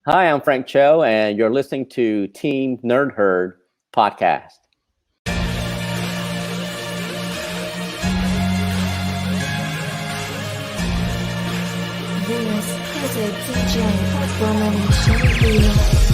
Hi, I'm Frank Cho, and you're listening to Team Nerd Herd podcast. This is a DJ Abomination.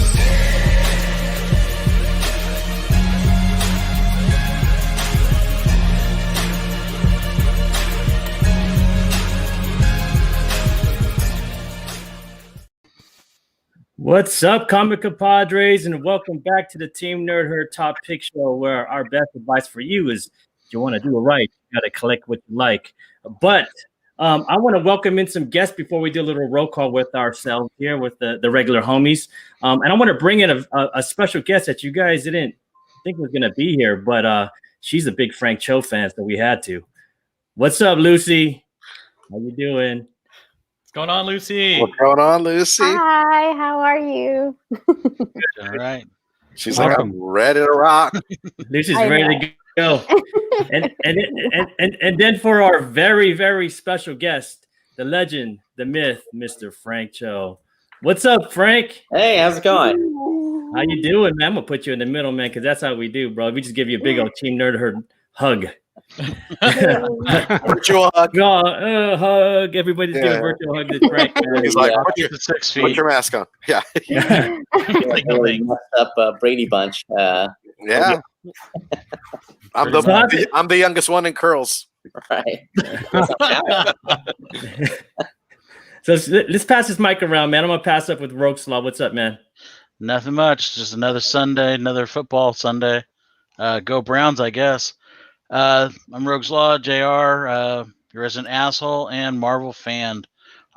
What's up, comic compadres, and welcome back to the Team Nerd Herd Top Pick Show, where our best advice for you is if you want to do it right, you got to collect what you like. But I want to welcome in some guests before we do a little roll call with ourselves here with the regular homies. And I want to bring in a special guest that you guys didn't think was going to be here, but she's a big Frank Cho fan, so we had to. What's up, Lucy? How you doing? What's going on, Lucy? What's going on, Lucy? Hi, how are you? All right. She's like, I'm ready to rock. Lucy's ready to go. and then for our very, very special guest, the legend, the myth, Mr. Frank Cho. What's up, Frank? Hey, how's it going? How you doing, man? I'm gonna put you in the middle, man, because that's how we do, bro. We just give you a big old Team Nerd Herd hug. Virtual hug. Hug. Everybody's giving a virtual hug to Frank. He's like, put your mask on. Yeah. Like really messed up Brady Bunch. Yeah. I'm the youngest one in curls. Right. So let's pass this mic around, man. I'm gonna pass up with Rogue Slaw. What's up, man? Nothing much. Just another Sunday, another football Sunday. Go Browns, I guess. I'm Rogue's Law, JR, your resident asshole, and Marvel fan.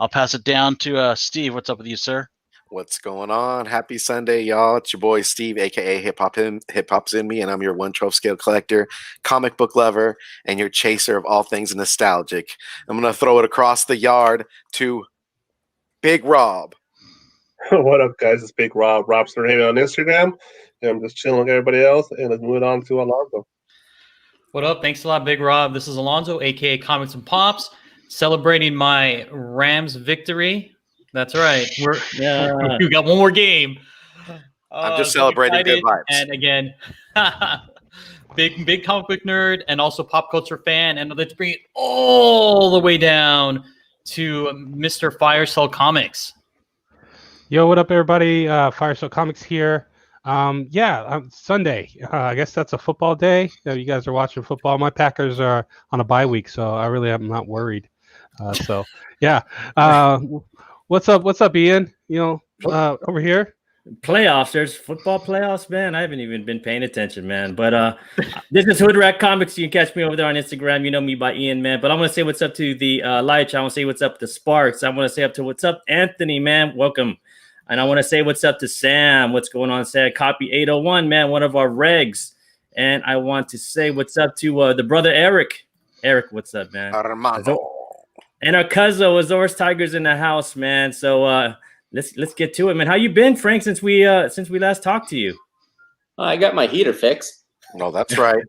I'll pass it down to Steve. What's up with you, sir? What's going on? Happy Sunday, y'all. It's your boy Steve, aka Hip Hop's in me, and I'm your 1/12 scale collector, comic book lover, and your chaser of all things nostalgic. I'm gonna throw it across the yard to Big Rob. What up, guys? It's Big Rob, Robson Raven on Instagram. And I'm just chilling with everybody else, and let's move it on to Alonzo. What up? Thanks a lot, Big Rob. This is Alonzo, aka Comics and Pops, celebrating my Rams victory. That's right. We got one more game. I'm just celebrating good vibes. And again, big comic book nerd and also pop culture fan. And let's bring it all the way down to Mr. Firesell Comics. Yo, what up, everybody? Firesell Comics here. Sunday. I guess that's a football day. You guys are watching football. My Packers are on a bye week, so I really am not worried. What's up, Ian? Over here. Playoffs. There's football playoffs, man. I haven't even been paying attention, man. But this is Hood Rat Comics. You can catch me over there on Instagram. You know me by Ian, man. But I want to say what's up to the Light. I want to say what's up to Sparks. I want to say what's up, Anthony, man. Welcome. And I want to say what's up to Sam. What's going on, Sam? Copy 801, man, one of our regs. And I want to say what's up to the brother Eric. Eric, what's up, man? Armando. And our cousin Azores Tigers in the house, man. So let's get to it, man. How you been, Frank, since we last talked to you? I got my heater fixed. No, that's right.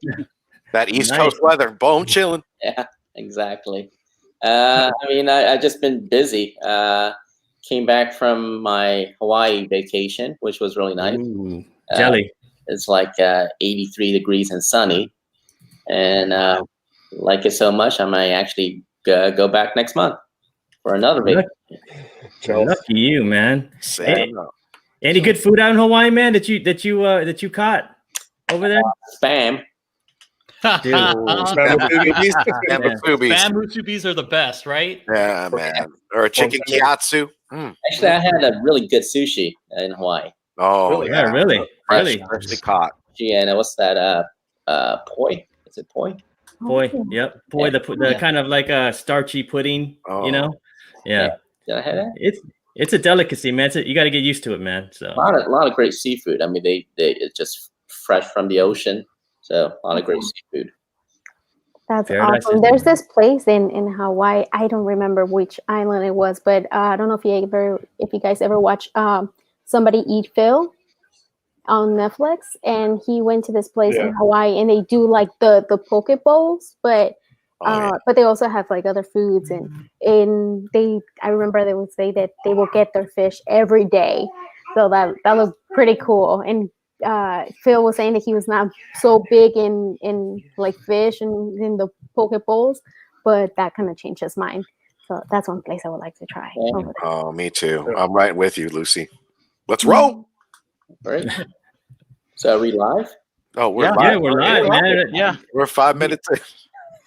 That East Coast weather, bone chilling. Yeah, exactly. I just been busy. Came back from my Hawaii vacation, which was really nice. Ooh, jelly. It's like 83 degrees and sunny. And like it so much, I might actually go back next month for another vacation. Lucky you, man. Any good food out in Hawaii, man, that you caught over there? Spam. Spam musubis are the best, right? Yeah, man. Or a chicken kiatsu. Actually, I had a really good sushi in Hawaii. Oh, really? Yeah, really? Freshly caught. Yeah, and what's that? Poi? Is it poi? Poi, yep. Poi, the kind of like a starchy pudding, you know? Yeah. Did I have that? It's a delicacy, man. You got to get used to it, man. So a lot of great seafood. I mean, it's just fresh from the ocean. So a lot of great seafood. That's awesome. There's this place in Hawaii. I don't remember which island it was, but I don't know if you guys ever watch Somebody Eat Phil on Netflix. And he went to this place in Hawaii, and they do like the poke bowls, but they also have like other foods, and I remember they would say that they will get their fish every day. So that looked pretty cool. And Phil was saying that he was not so big in like fish and in the poke bowls, but that kind of changed his mind. So that's one place I would like to try. Oh, me too. I'm right with you, Lucy. Let's roll. Right. So are we live? Oh, we're live. Yeah, we're live, man. Yeah, we're 5 minutes in.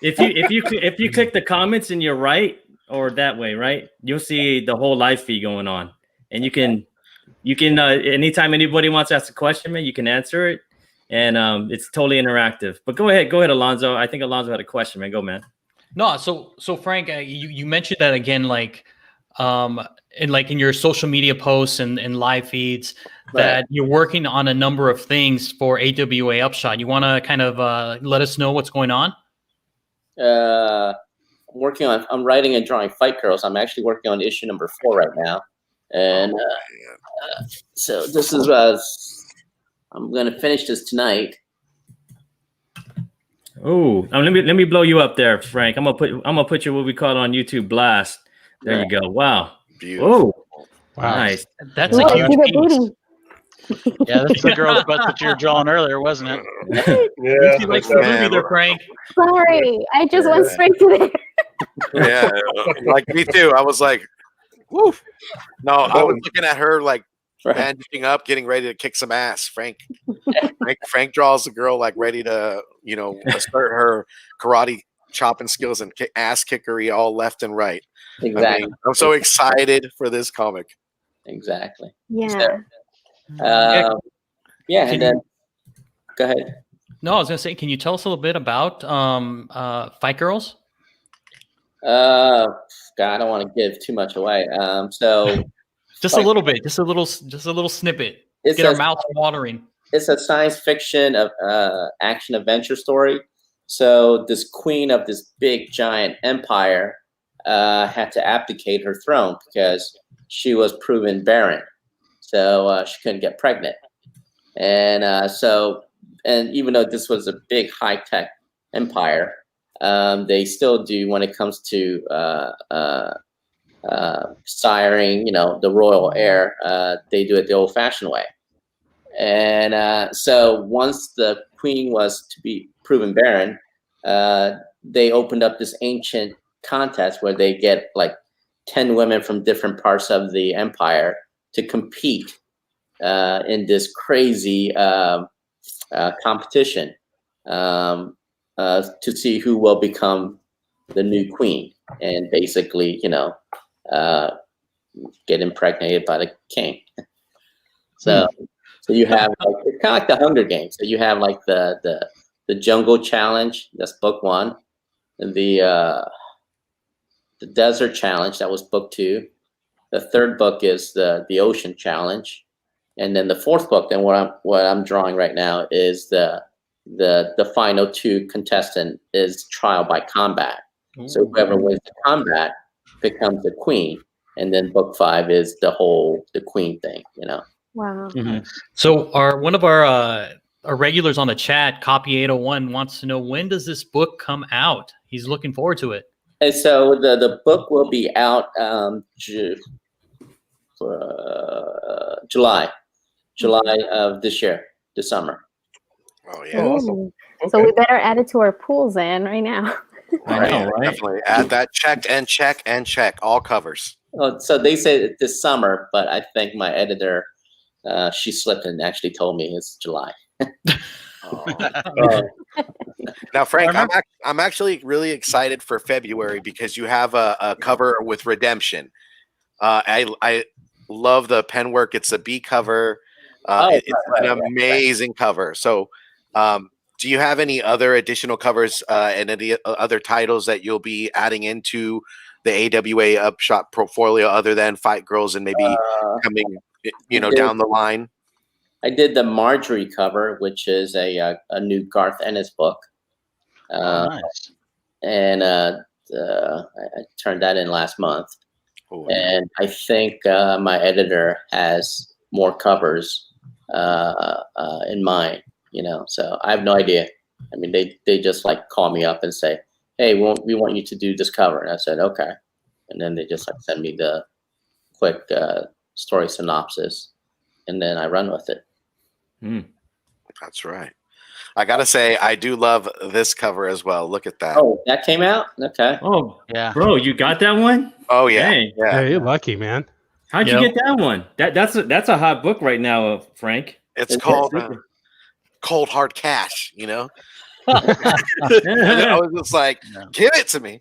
If you click the comments and you're right or that way, right, you'll see the whole live feed going on, and you can anytime anybody wants to ask a question, man, you can answer it, and it's totally interactive. But go ahead, Alonzo. I think Alonzo had a question, man. Go, man. No, so Frank, you mentioned that again, like, in your social media posts and live feeds, that you're working on a number of things for AWA Upshot. You want to kind of let us know what's going on? I'm writing and drawing Fight Girls. I'm actually working on issue number 4 right now, and so this is I'm going to finish this tonight. Oh, let me blow you up there, Frank. I'm gonna put you what we call on YouTube blast. There you go. Wow. Beautiful. Oh, wow. Nice. That's a huge piece. Yeah, that's the girl's butt that you were drawing earlier, wasn't it? Yeah. She likes the movie there, Frank. Sorry, I just went straight to there. Yeah, like me too. I was like, woof. No, I was looking at her like bandaging up, getting ready to kick some ass. Frank draws the girl like ready to, assert her karate chopping skills and ass kickery all left and right. Exactly. I'm so excited for this comic. Exactly. Yeah. And then go ahead. No, I was gonna say, can you tell us a little bit about Fight Girls? God, I don't want to give too much away. So just a little bit, just a little snippet. Get our mouths watering. It's a science fiction of action adventure story. So this queen of this big giant empire had to abdicate her throne because she was proven barren. So she couldn't get pregnant. And and even though this was a big high-tech empire, they still do, when it comes to siring, the royal heir, they do it the old-fashioned way. And so once the queen was to be proven barren, they opened up this ancient contest where they get like 10 women from different parts of the empire to compete in this crazy competition to see who will become the new queen and basically, get impregnated by the king. So you have it's kind of like the Hunger Games. So you have like the Jungle Challenge, that's book 1, and the Desert Challenge, that was book 2. The third book is the Ocean Challenge, and then the fourth book, then what I'm drawing right now is the final 2 contestant is trial by combat. Ooh. So whoever wins the combat becomes the queen, and then book 5 is the queen thing, Wow. Mm-hmm. So one of our regulars on the chat, Copy 801, wants to know, when does this book come out? He's looking forward to it. And so the book will be out July of this year, this summer. Oh yeah, awesome. Okay. So we better add it to our pools then right now. I know, right? Definitely add that. Check all covers. Well, so they say this summer, but I think my editor, she slipped and actually told me it's July. Now, Frank, I'm actually really excited for February because you have a cover with Redemption. I love the pen work. It's a B cover. It's an amazing cover. So, do you have any other additional covers and any other titles that you'll be adding into the AWA Upshot portfolio other than Fight Girls and maybe coming, down the line? I did the Marjorie cover, which is a new Garth Ennis book. Nice. And I turned that in last month. Oh, and I think my editor has more covers in mind, so I have no idea. I mean, they just like call me up and say, hey, we want you to do this cover. And I said, okay. And then they just like send me the quick story synopsis. and then I run with it. That's right. I gotta say, I do love this cover as well. Look at that. Oh, that came out? Okay. Oh, Yeah. bro, you got that one? Oh yeah, Dang. Yeah, yeah. you're lucky, man. How'd you get that one? That's a hot book right now, Frank. It's called Cold Hard Cash. You know. And I was just like, give it to me.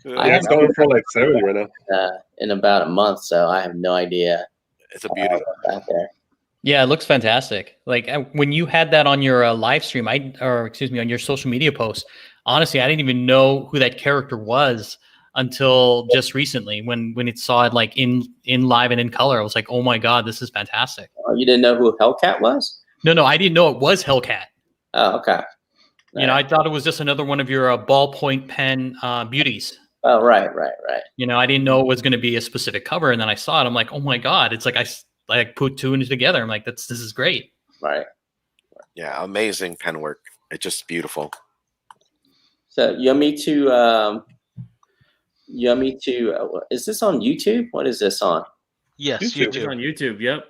Yeah, it's going for like 70 right now. In about a month, so I have no idea. It's a beauty. Out there. Yeah, it looks fantastic. Like when you had that on your live stream, on your social media post. Honestly, I didn't even know who that character was until just recently when it saw it like in live and in color. I was like, oh my god, this is fantastic. Oh, you didn't know who Hellcat was? No, I didn't know it was Hellcat. Oh, okay. You know, I thought it was just another one of your ballpoint pen beauties. Oh, right. You know, I didn't know it was going to be a specific cover, and then I saw it. I'm like, oh my god! It's like I put two and two together. I'm like, this is great. Right. Yeah, amazing pen work. It's just beautiful. So you want me to? Is this on YouTube? What is this on? Yes, It's YouTube. on YouTube. Yep.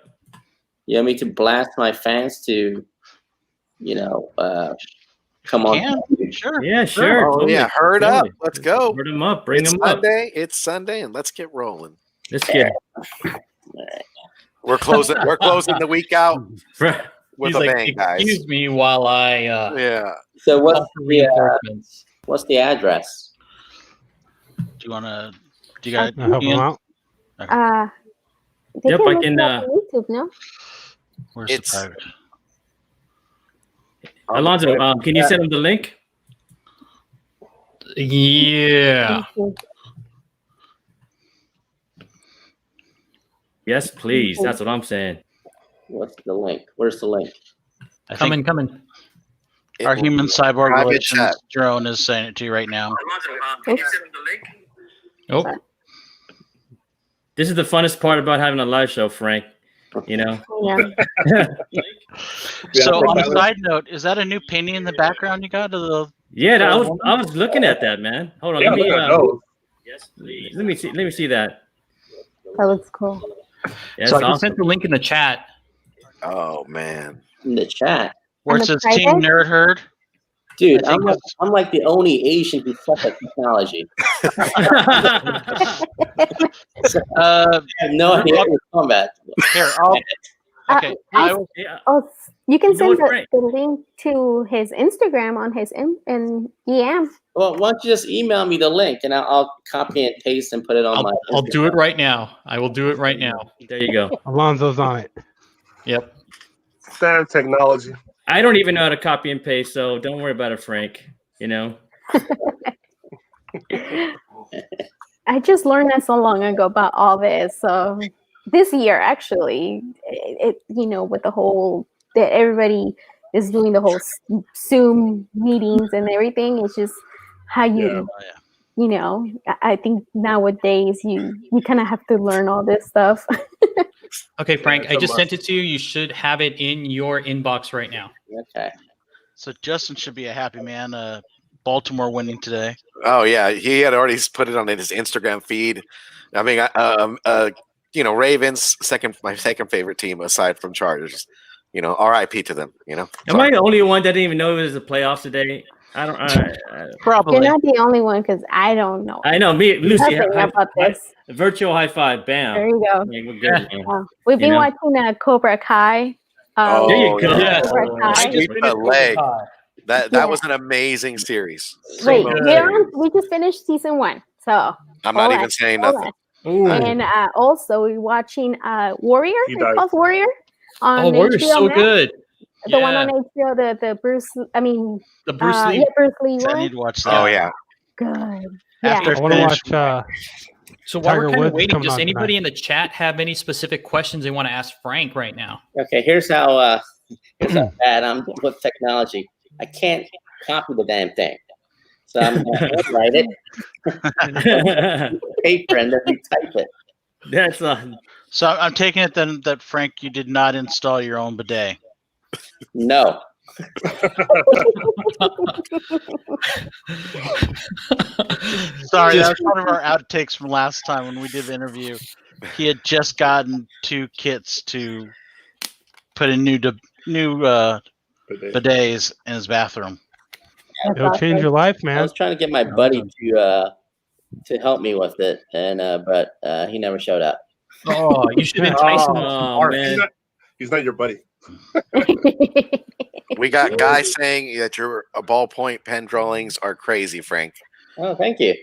You want me to blast my fans to, come on? Sure. Yeah, sure. Oh totally, yeah, herd up. totally. Let's go. Herd them up. Bring It's them up. Sunday. It's Sunday, and let's get rolling. Let's get We're closing. We're closing the week out it. with He's a like, bang, guys. excuse me while I Yeah. So call for reinforcements. what's the address? Do you got I help them out. They Yep, can I look can, it up on YouTube, no? Where's It's- the private? Alonzo, can you send them the link? Yeah. Yes, please. That's what I'm saying. What's the link? Where's the link? I think Coming. our human cyborg private relations chat. drone is saying it to you right now. Oh, This is the funnest part about having a live show, Frank. You know? Yeah. So on a side note, is that a new painting in the background you got? Yeah, I was looking at that, man. Hold on, Yeah, let me look at those. yes, please. Let me see that. That looks cool. Yeah, so I it's just awesome. sent the link in the chat. Oh man. In the chat. Where it On the says Team private? Nerd Herd? Dude, I think I'm like the only Asian who sucks at technology. I have no idea what you're talking about. Here, okay. I will, Yeah. Oh, you can You know send what's great? the link to his Instagram on his in DM. Well, why don't you just email me the link and I'll copy and paste and put it on my. I'll do it right now. I will do it right now. There you go. Alonzo's on it. Yep. Standard technology. I don't even know how to copy and paste, so don't worry about it, Frank. You know? I just learned that so long ago about all this. So this year, actually, with the whole that everybody is doing the whole Zoom meetings and everything. It's just how I think nowadays you kind of have to learn all this stuff. Okay, Frank, I just sent it to you. You should have it in your inbox right now. Okay. so Justin should be a happy man. Baltimore winning today. Oh yeah, he had already put it on his Instagram feed. I mean, Ravens my second favorite team aside from Chargers. R.I.P. to them. Am I the only one that didn't even know it was the playoffs today? I don't. Probably. You're not the only one because I don't know. I know. Me, Lucy. Nothing about this. Virtual high five. Bam. There you go. Like, we're good, man. We've been know? watching Cobra Kai. Oh, There you go. Yes. Cobra Kai. Sweep the leg. That Yeah. was an amazing series. Wait, good. we just finished season 1, so I'm not hold even on, saying hold nothing. on. And also we're watching Warrior. He It's died. called Warrior. On Oh, Warrior's HBO so Max. good. The one on HBO, the Bruce. I mean, The Bruce Lee. yeah, Bruce Lee I one. need to watch that. Oh yeah. Good. After Yeah. I want to finish- watch. So while Tiger we're kind of Woods waiting, coming does on anybody tonight. in the chat have any specific questions they want to ask Frank right now? Okay, here's how bad I'm with technology. I can't copy the damn thing. So I'm going to handwrite it, paper, and then retype it. That's So I'm taking it then that Frank, you did not install your own bidet. No. Sorry, that was one of our outtakes from last time when we did the interview. He had just gotten 2 kits to put in new bidets in his bathroom. It'll change your life, I man. was trying to get my buddy to help me with it, and but he never showed up. Oh, you should entice him. Oh man, He's not your buddy. We got guys saying that your ballpoint pen drawings are crazy, Frank. Oh, thank you.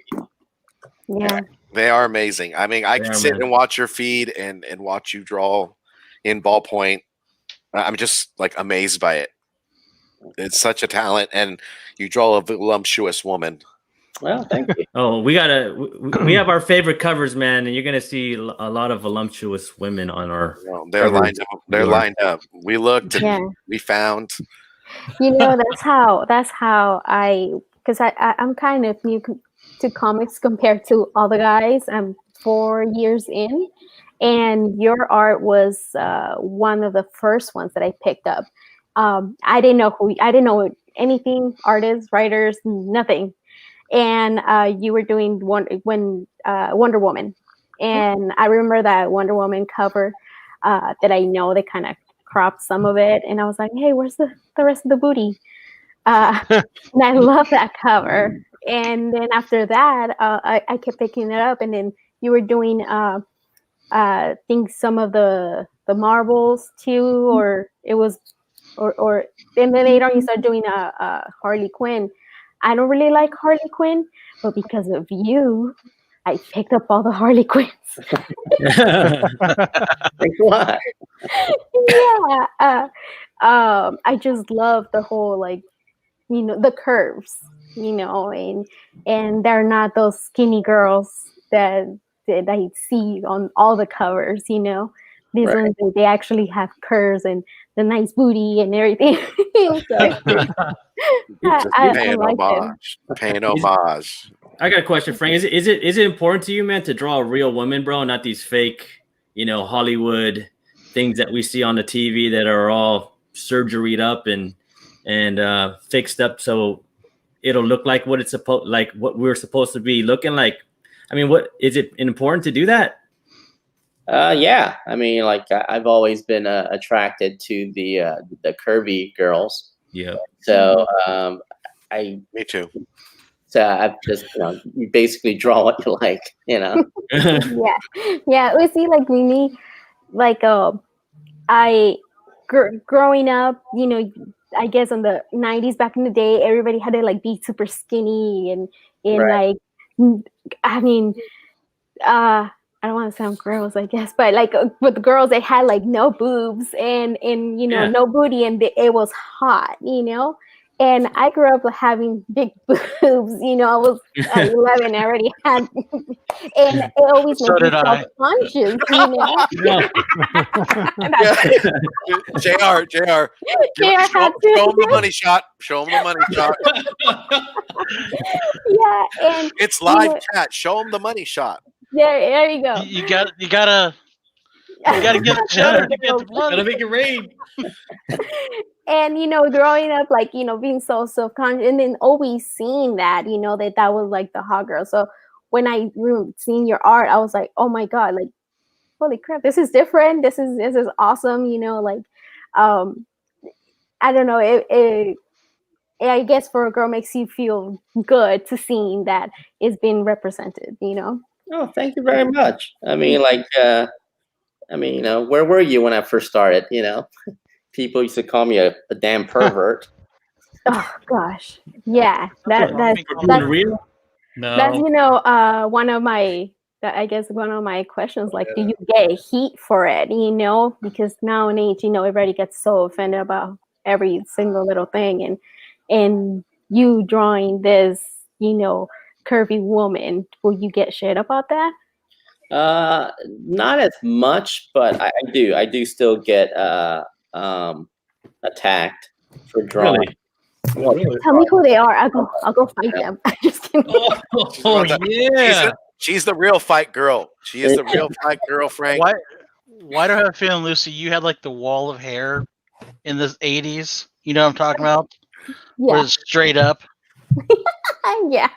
Yeah. They are amazing. I mean, I can sit and watch your feed and watch you draw in ballpoint. I'm just like amazed by it. It's such a talent, and you draw a voluptuous woman. Well, thank you. oh, we have our favorite covers, man, and you're gonna see a lot of voluptuous women on our. They're covers. lined up. They're lined up. We looked and we found. You know, that's how because I'm kind of new to comics compared to all the guys. I'm 4 years in, and your art was one of the first ones that I picked up. I didn't know anything, artists, writers, nothing. And you were doing Wonder Woman, and I remember that Wonder Woman cover that I know they kind of cropped some of it, and I was like, hey, where's the rest of the booty? And I love that cover. And then after that, I kept picking it up, and then you were doing I think some of the Marvels too, or it was or and then later on you started doing Harley Quinn. I don't really like Harley Quinn, but because of you, I picked up all the Harley Quinns. Why? Yeah. I just love the whole, like, you know, the curves, you know, and they're not those skinny girls that I see on all the covers, you know. These ones, they actually have curves and the nice booty and everything. Paying homage. I got a question, Frank. Is it important to you, man, to draw a real woman, bro, not these fake, you know, Hollywood things that we see on the TV that are all surgeried up and fixed up so it'll look like what what we're supposed to be looking like? I mean, what is it important to do that? Yeah, I mean, like I've always been attracted to the curvy girls. Yeah. So me too. So I've just, you know, you basically draw what you like, you know. Yeah. We see, like, me, like growing up, you know, I guess in the 90s back in the day, everybody had to like be super skinny and like, I mean, I don't want to sound gross, I guess, but like with the girls, they had like no boobs and you know, no booty, and it was hot, you know. And I grew up having big boobs, you know. I was 11, I already had, and it always made me self-conscious, you know. JR, show him the money shot. Show him the money shot. Yeah, and it's live chat. Show him the money shot. There you go. You gotta get the cheddar to get the blood. Gotta make it rain. And, you know, growing up, like, you know, being so self-conscious, and then always seeing that, you know, that was like the hot girl. So when I seen your art, I was like, oh my God, like, holy crap, this is different. This is awesome. You know, like, I don't know. I guess for a girl makes you feel good to seeing that it's been represented, you know? Oh, thank you very much. I mean, like, you know, where were you when I first started, you know? People used to call me a damn pervert. Oh gosh, yeah, that's real. No, that's, you know, one of my questions, like, do you get heat for it? You know, because nowadays, you know, everybody gets so offended about every single little thing, and you drawing this, you know, curvy woman, will you get shit about that? Not as much, but I do still get attacked for drawing. Really? Tell me who they are. I'll go fight them. I'm just kidding. Oh yeah. She's the real fight girl. She is the real fight girl, Frank. Why do I have a feeling, Lucy, you had like the wall of hair in the 80s? You know what I'm talking about? Yeah. Where it's straight up. Yeah.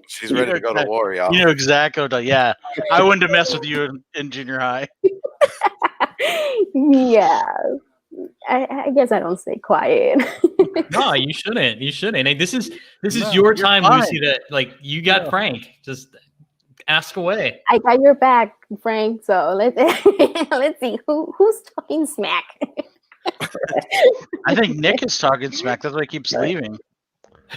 She's ready to go to war, y'all. You know exactly. Yeah. I wouldn't have messed with you in junior high. Yeah. I guess I don't stay quiet. No, you shouldn't. You shouldn't. Hey, this is No, your you're time, fine. Lucy. That like you got Frank. Just ask away. I got your back, Frank. So let's let's see who's talking smack. I think Nick is talking smack. That's why he keeps leaving.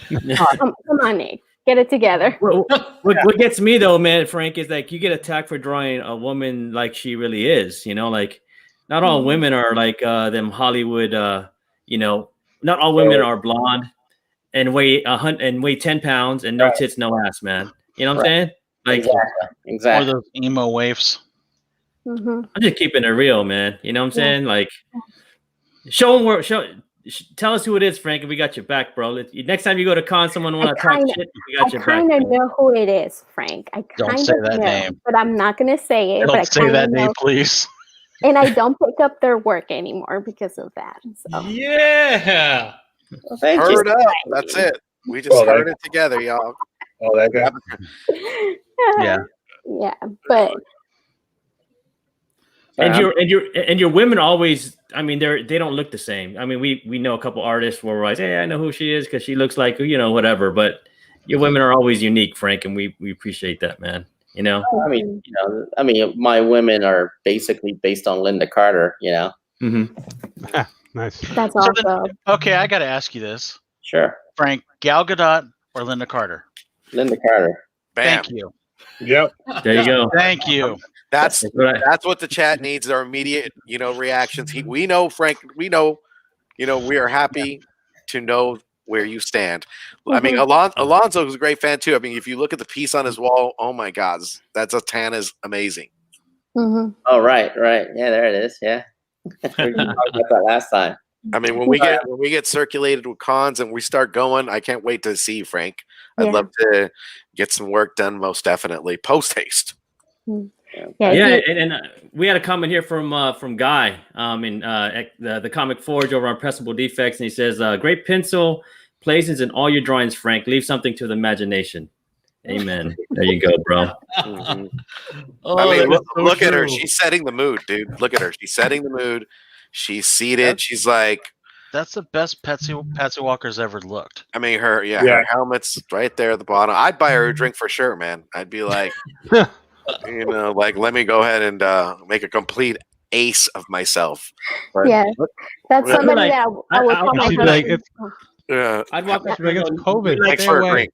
Come on, Nick, get it together. What gets me though, man, Frank, is like you get attacked for drawing a woman like she really is. You know, like not all women are like them Hollywood. You know, not all women are blonde and weigh 10 pounds and no tits, no ass, man. You know what I'm saying? Like Exactly. Or those emo waifs. Mm-hmm. I'm just keeping it real, man. You know what I'm saying? Like tell us who it is, Frank, and we got your back, bro. Next time you go to con, someone want to talk shit, we got your back. I kind of know who it is, Frank. I Don't say that know, name. but I'm not gonna say it. Don't say that name, please. And I don't pick up their work anymore because of that. So. Yeah. Well, thank you. Heard up. That's it. We just heard it together, y'all. Oh, that guy. Yeah. Yeah, but and your women always, I mean, they don't look the same. I mean, we know a couple artists where we're like, hey, I know who she is because she looks like, you know, whatever. But your women are always unique, Frank, and we appreciate that, man. You know, I mean, my women are basically based on Linda Carter. You know. Mm-hmm. Nice. that's So then- awesome. Okay, I got to ask you this, Sure. Frank. Gal Gadot or Linda Carter? Linda Carter. Bam. Thank you. Yep. there you go. Thank you. That's Right. that's what the chat needs. Their immediate, reactions. We know, Frank. We know, we are happy to know where you stand. I mean, Alonzo was a great fan too. I mean, if you look at the piece on his wall, oh my God, that Zatanna is amazing. Mm-hmm. Oh, right. Yeah, there it is. Yeah. We talked about that last time. I mean, when we get circulated with cons and we start going, I can't wait to see Frank. I'd love to get some work done, most definitely. Post haste. And we had a comment here from Guy in the Comic Forge over on Pressable Defects, and he says, "Great pencil placements in all your drawings, Frank. Leave something to the imagination." Amen. There you go, bro. Mm-hmm. Oh, I mean, that is look so at her. true. She's setting the mood, dude. Look at her. She's setting the mood. She's seated. She's like, That's the best Patsy Walker's ever looked. I mean, her helmet's right there at the bottom. I'd buy her a drink for sure, man. I'd be like, like, let me go ahead and make a complete ace of myself. But, that's somebody that I would call my husband. I'd walk up to her Like and it's go, COVID. Thanks Stay for a away. drink.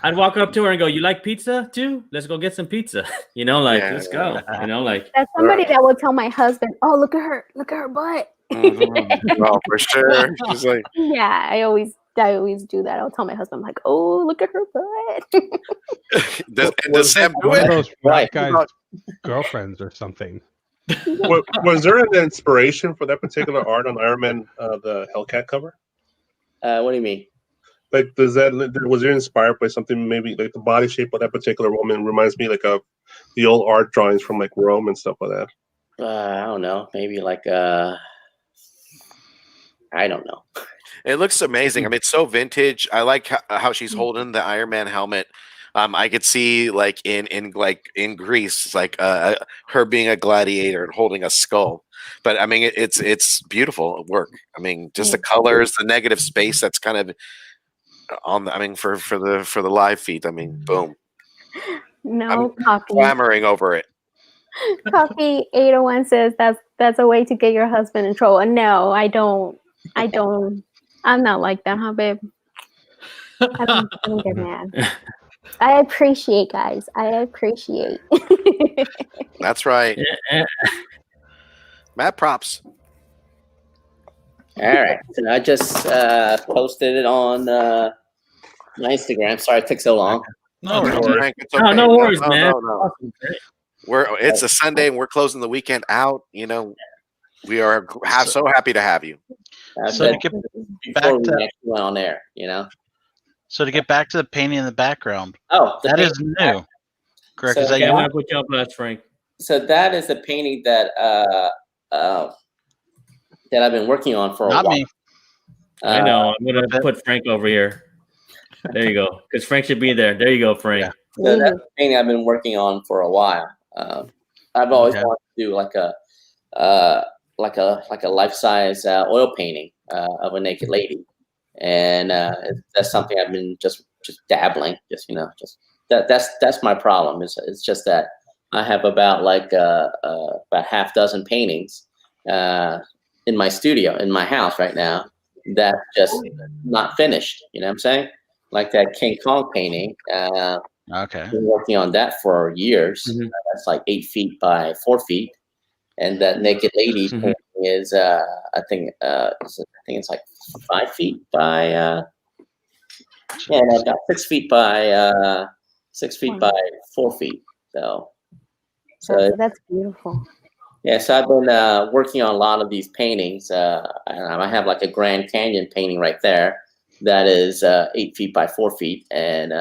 I'd walk up to her and go, "You like pizza too? Let's go get some pizza." Let's go. That's somebody that will tell my husband, "Oh, look at her butt." Mm-hmm. Oh, for sure. She's like, yeah, I always do that. I'll tell my husband, I'm like, "Oh, look at her butt." does Sam do One of it? those Right. guys' girlfriends or something. Was there an inspiration for that particular art on Iron Man, the Hellcat cover? What do you mean? Like, was it inspired by something? Maybe like the body shape of that particular woman reminds me like of the old art drawings from like Rome and stuff like that. I don't know. Maybe like I don't know. It looks amazing. I mean, it's so vintage. I like how she's holding the Iron Man helmet. I could see like in Greece, like her being a gladiator and holding a skull. But I mean, it's beautiful work. I mean, just the colors, the negative space that's kind of on. I mean, for the live feed. I mean, boom. No, I'm clamoring over it. Coffee 801 says that's a way to get your husband in trouble. And no, I don't. I'm not like that, huh, babe? I don't get mad. I appreciate, guys. I appreciate. That's right. Mad props. All right. So I just posted it on my Instagram. Sorry it took so long. No, Frank, it's okay. No worries, man. No. It's a Sunday and we're closing the weekend out. We are so happy to have you. So to get Before we actually went on air, So to get back to the painting in the background. Oh, that is new. Correct? So, Is that I you? want to put you up last, Frank. So that is a painting that that I've been working on for a while. Not me. I know. I'm gonna put Frank over here. There you go. Because Frank should be there. There you go, Frank. So that's a painting I've been working on for a while. I've always wanted to do like like a life-size oil painting of a naked lady, and that's something I've been just dabbling, just that's my problem. It's just that I have about about half dozen paintings in my studio in my house right now that's just not finished. You know what I'm saying? Like that King Kong painting. Okay. Been working on that for years. That's like 8 feet by 4 feet, and that naked lady painting is I think it's like 5 feet by about 6 feet by 6 feet by 4 feet. So that's beautiful. yeah, so I've been working on a lot of these paintings. I have like a Grand Canyon painting right there that is 8 feet by 4 feet, and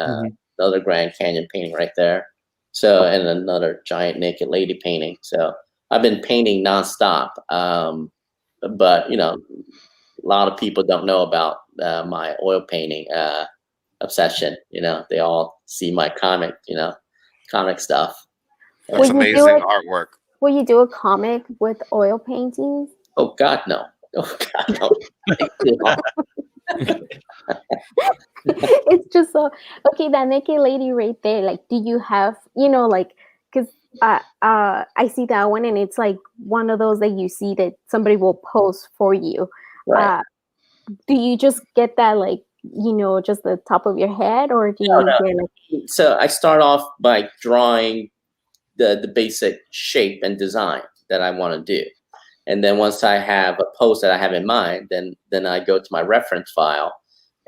another Grand Canyon painting right there. So, and another giant naked lady painting. So I've been painting nonstop. But a lot of people don't know about my oil painting obsession. They all see my comic stuff. That's amazing artwork. Will you do a comic with oil paintings? Oh God, no! Oh God, no! It's just so okay. That naked lady right there. Like, do you have because I see that one, and it's like one of those that you see that somebody will post for you. Right. Do you just get that just the top of your head, or do you get like? So I start off by drawing the basic shape and design that I want to do, and then once I have a pose that I have in mind, then I go to my reference file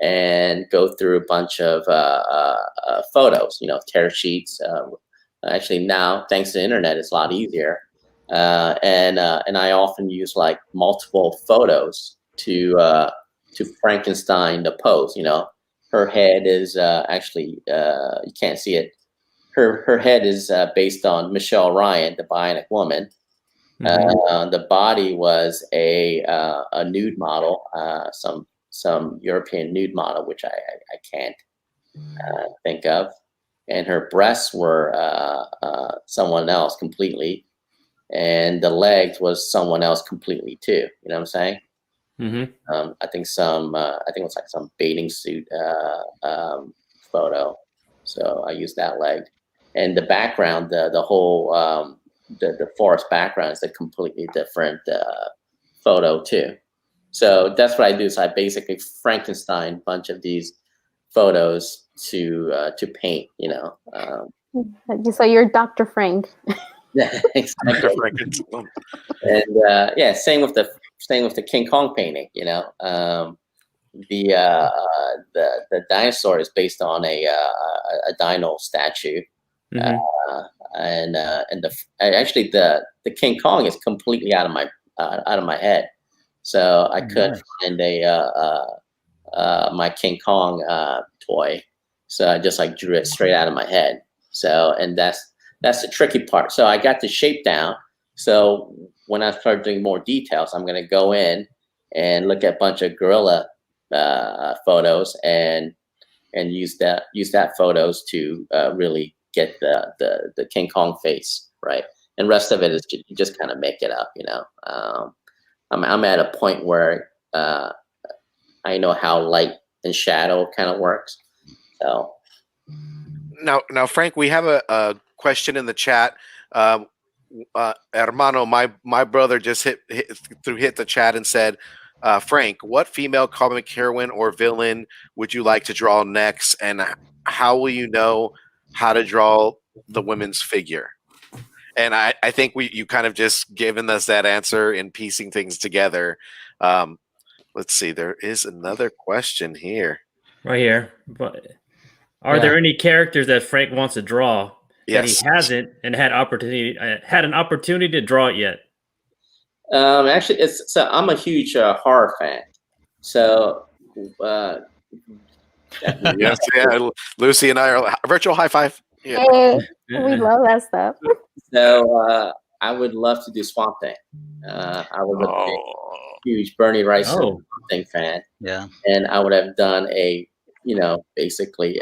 and go through a bunch of photos, tear sheets. Actually, now thanks to the internet, it's a lot easier, and I often use like multiple photos to Frankenstein the pose. Her head is actually you can't see it. Her head is based on Michelle Ryan, the Bionic Woman. The body was a nude model, some European nude model, which I can't think of, and her breasts were someone else completely, and the legs was someone else completely too. You know what I'm saying? I think it was like some bathing suit photo. So I used that leg, and the background, the whole the forest background is a completely different photo too. So that's what I do. So I basically Frankenstein a bunch of these photos to paint. So you're Dr. Frank. Yeah, exactly. And same with the King Kong painting. The dinosaur is based on a dino statue, and actually the King Kong is completely out of my head. So I couldn't find my King Kong toy, so I just drew it straight out of my head. So, and that's the tricky part. So I got the shape down. So when I start doing more details, I'm going to go in and look at a bunch of gorilla photos and use that photos to really get the King Kong face right. And rest of it is you just kind of make it up. I'm at a point where I know how light and shadow kind of works. So now, Frank, we have a question in the chat. Hermano, my brother just hit the chat and said, Frank, what female comic heroine or villain would you like to draw next, and how will you know how to draw the women's figure? And I think you kind of just given us that answer in piecing things together. Let's see. There is another question here. Right here. But are there any characters that Frank wants to draw that he hasn't and had an opportunity to draw it yet? Actually, I'm a huge horror fan. So yes, Lucy and I are virtual high five. Yeah. Hey, we love that stuff. So I would love to do Swamp Thing. I was a huge Bernie Rice Swamp Thing fan. Yeah, and I would have done a basically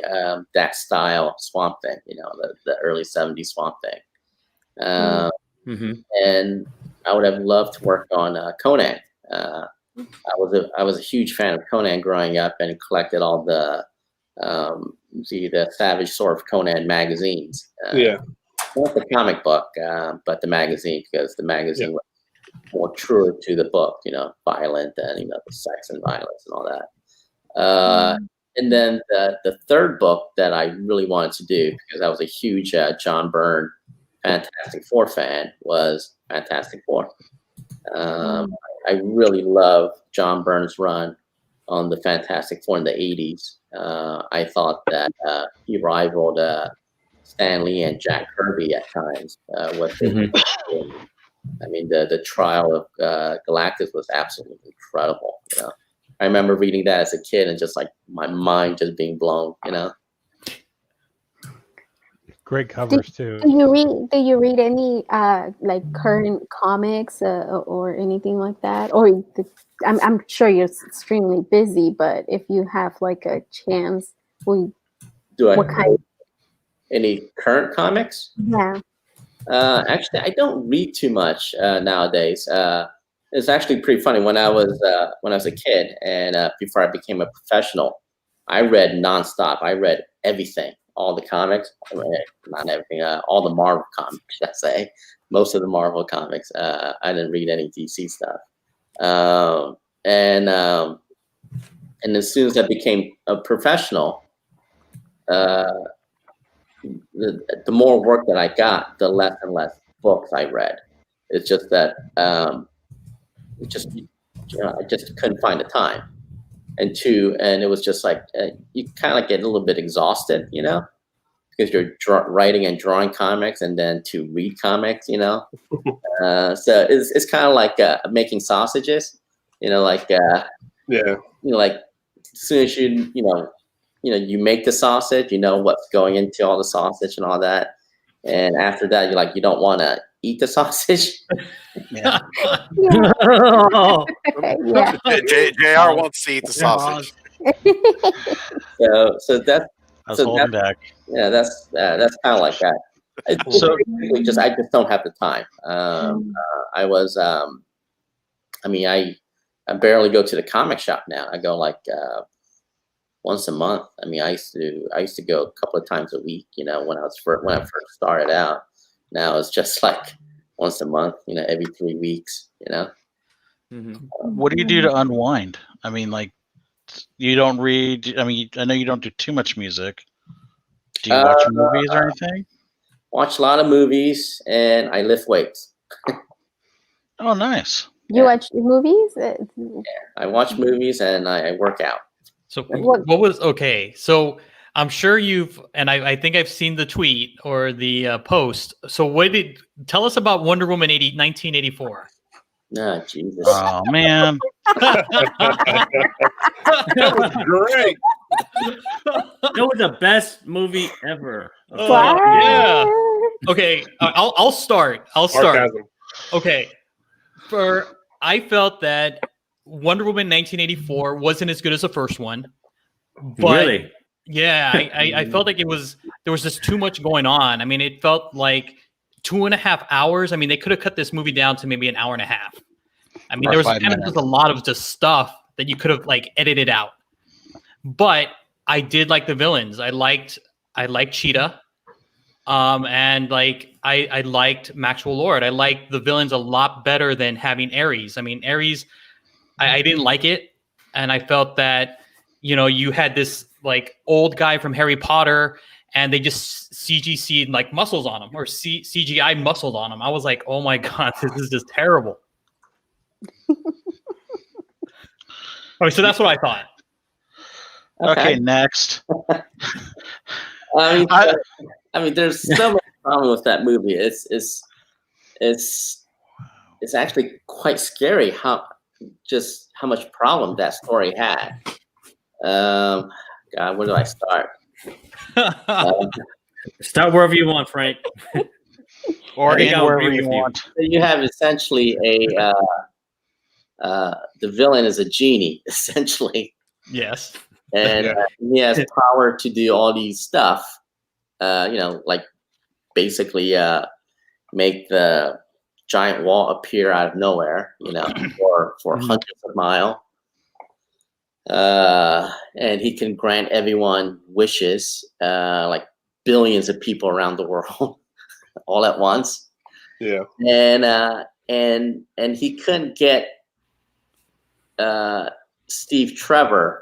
that style Swamp Thing. The early '70s Swamp Thing. And I would have loved to work on Conan. I was a huge fan of Conan growing up and collected all the Savage Sword of Conan magazines. Not the comic book, but the magazine, because the magazine was more truer to the book, violent and the sex and violence and all that. And then the third book that I really wanted to do, because I was a huge John Byrne Fantastic Four fan, was Fantastic Four. I really love John Byrne's run on the Fantastic Four in the 80s. I thought that he rivaled Stan Lee and Jack Kirby at times. I mean, the trial of Galactus was absolutely incredible. I remember reading that as a kid and just like my mind just being blown. Great covers too. Do you read any like current comics or anything like that? Or I'm sure you're extremely busy, but if you have like a chance, what kind? Any current comics? Yeah. Actually, I don't read too much nowadays. It's actually pretty funny. When I was a kid and before I became a professional, I read nonstop. I read everything, all the comics. Not everything, all the Marvel comics, should I say. Most of the Marvel comics. I didn't read any DC stuff. And as soon as I became a professional, the more work that I got, the less and less books I read. It's just that I just couldn't find the time. And it was just like you kind of get a little bit exhausted, because you're writing and drawing comics and then to read comics, So it's kind of like making sausages, like as soon as you make the sausage, what's going into all the sausage and all that. And after that, you don't want to eat the sausage. JR wants to eat the sausage. So that's holding back. Yeah, that's kind of like that. I just don't have the time. I barely go to the comic shop now. I go like once a month. I mean, I used to go a couple of times a week. When I first started out. Now it's just like once a month. Every 3 weeks. What do you do to unwind? I mean, like, you don't read. I mean, I know you don't do too much music. Do you watch movies or anything? Watch a lot of movies, and I lift weights. Oh, nice. You watch movies? Yeah, I watch movies and I work out. So what was okay? So I'm sure I think I've seen the tweet or the post. So tell us about Wonder Woman 1984? Oh, Jesus. Oh, man. That was great. That was the best movie ever. Yeah. Okay, I'll start. Sarcasm. Okay. I felt that Wonder Woman 1984 wasn't as good as the first one. But Really? Yeah, I felt like there was just too much going on. I mean, it felt like 2.5 hours. I mean, they could have cut this movie down to maybe an hour and a half. I mean, there was kind of just a lot of just stuff that you could have like edited out. But I did like the villains. I liked Cheetah. And like I liked Maxwell Lord. I liked the villains a lot better than having Ares. I mean, Ares, I didn't like it, and I felt that you had this like old guy from Harry Potter, and they just CGC'd like muscles on him or CGI muscled on him. I was like, oh my god, this is just terrible. Okay, so that's what I thought. Okay, next. I mean, there's so much problem with that movie. It's actually quite scary how much problem that story had. God, where do I start? Start wherever you want, Frank. Or wherever you want. You have essentially the villain is a genie, essentially. Yes. And he has power to do all these stuff. Like basically make the giant wall appear out of nowhere, for hundreds of miles. And he can grant everyone wishes, like billions of people around the world, all at once. Yeah. And he couldn't get Steve Trevor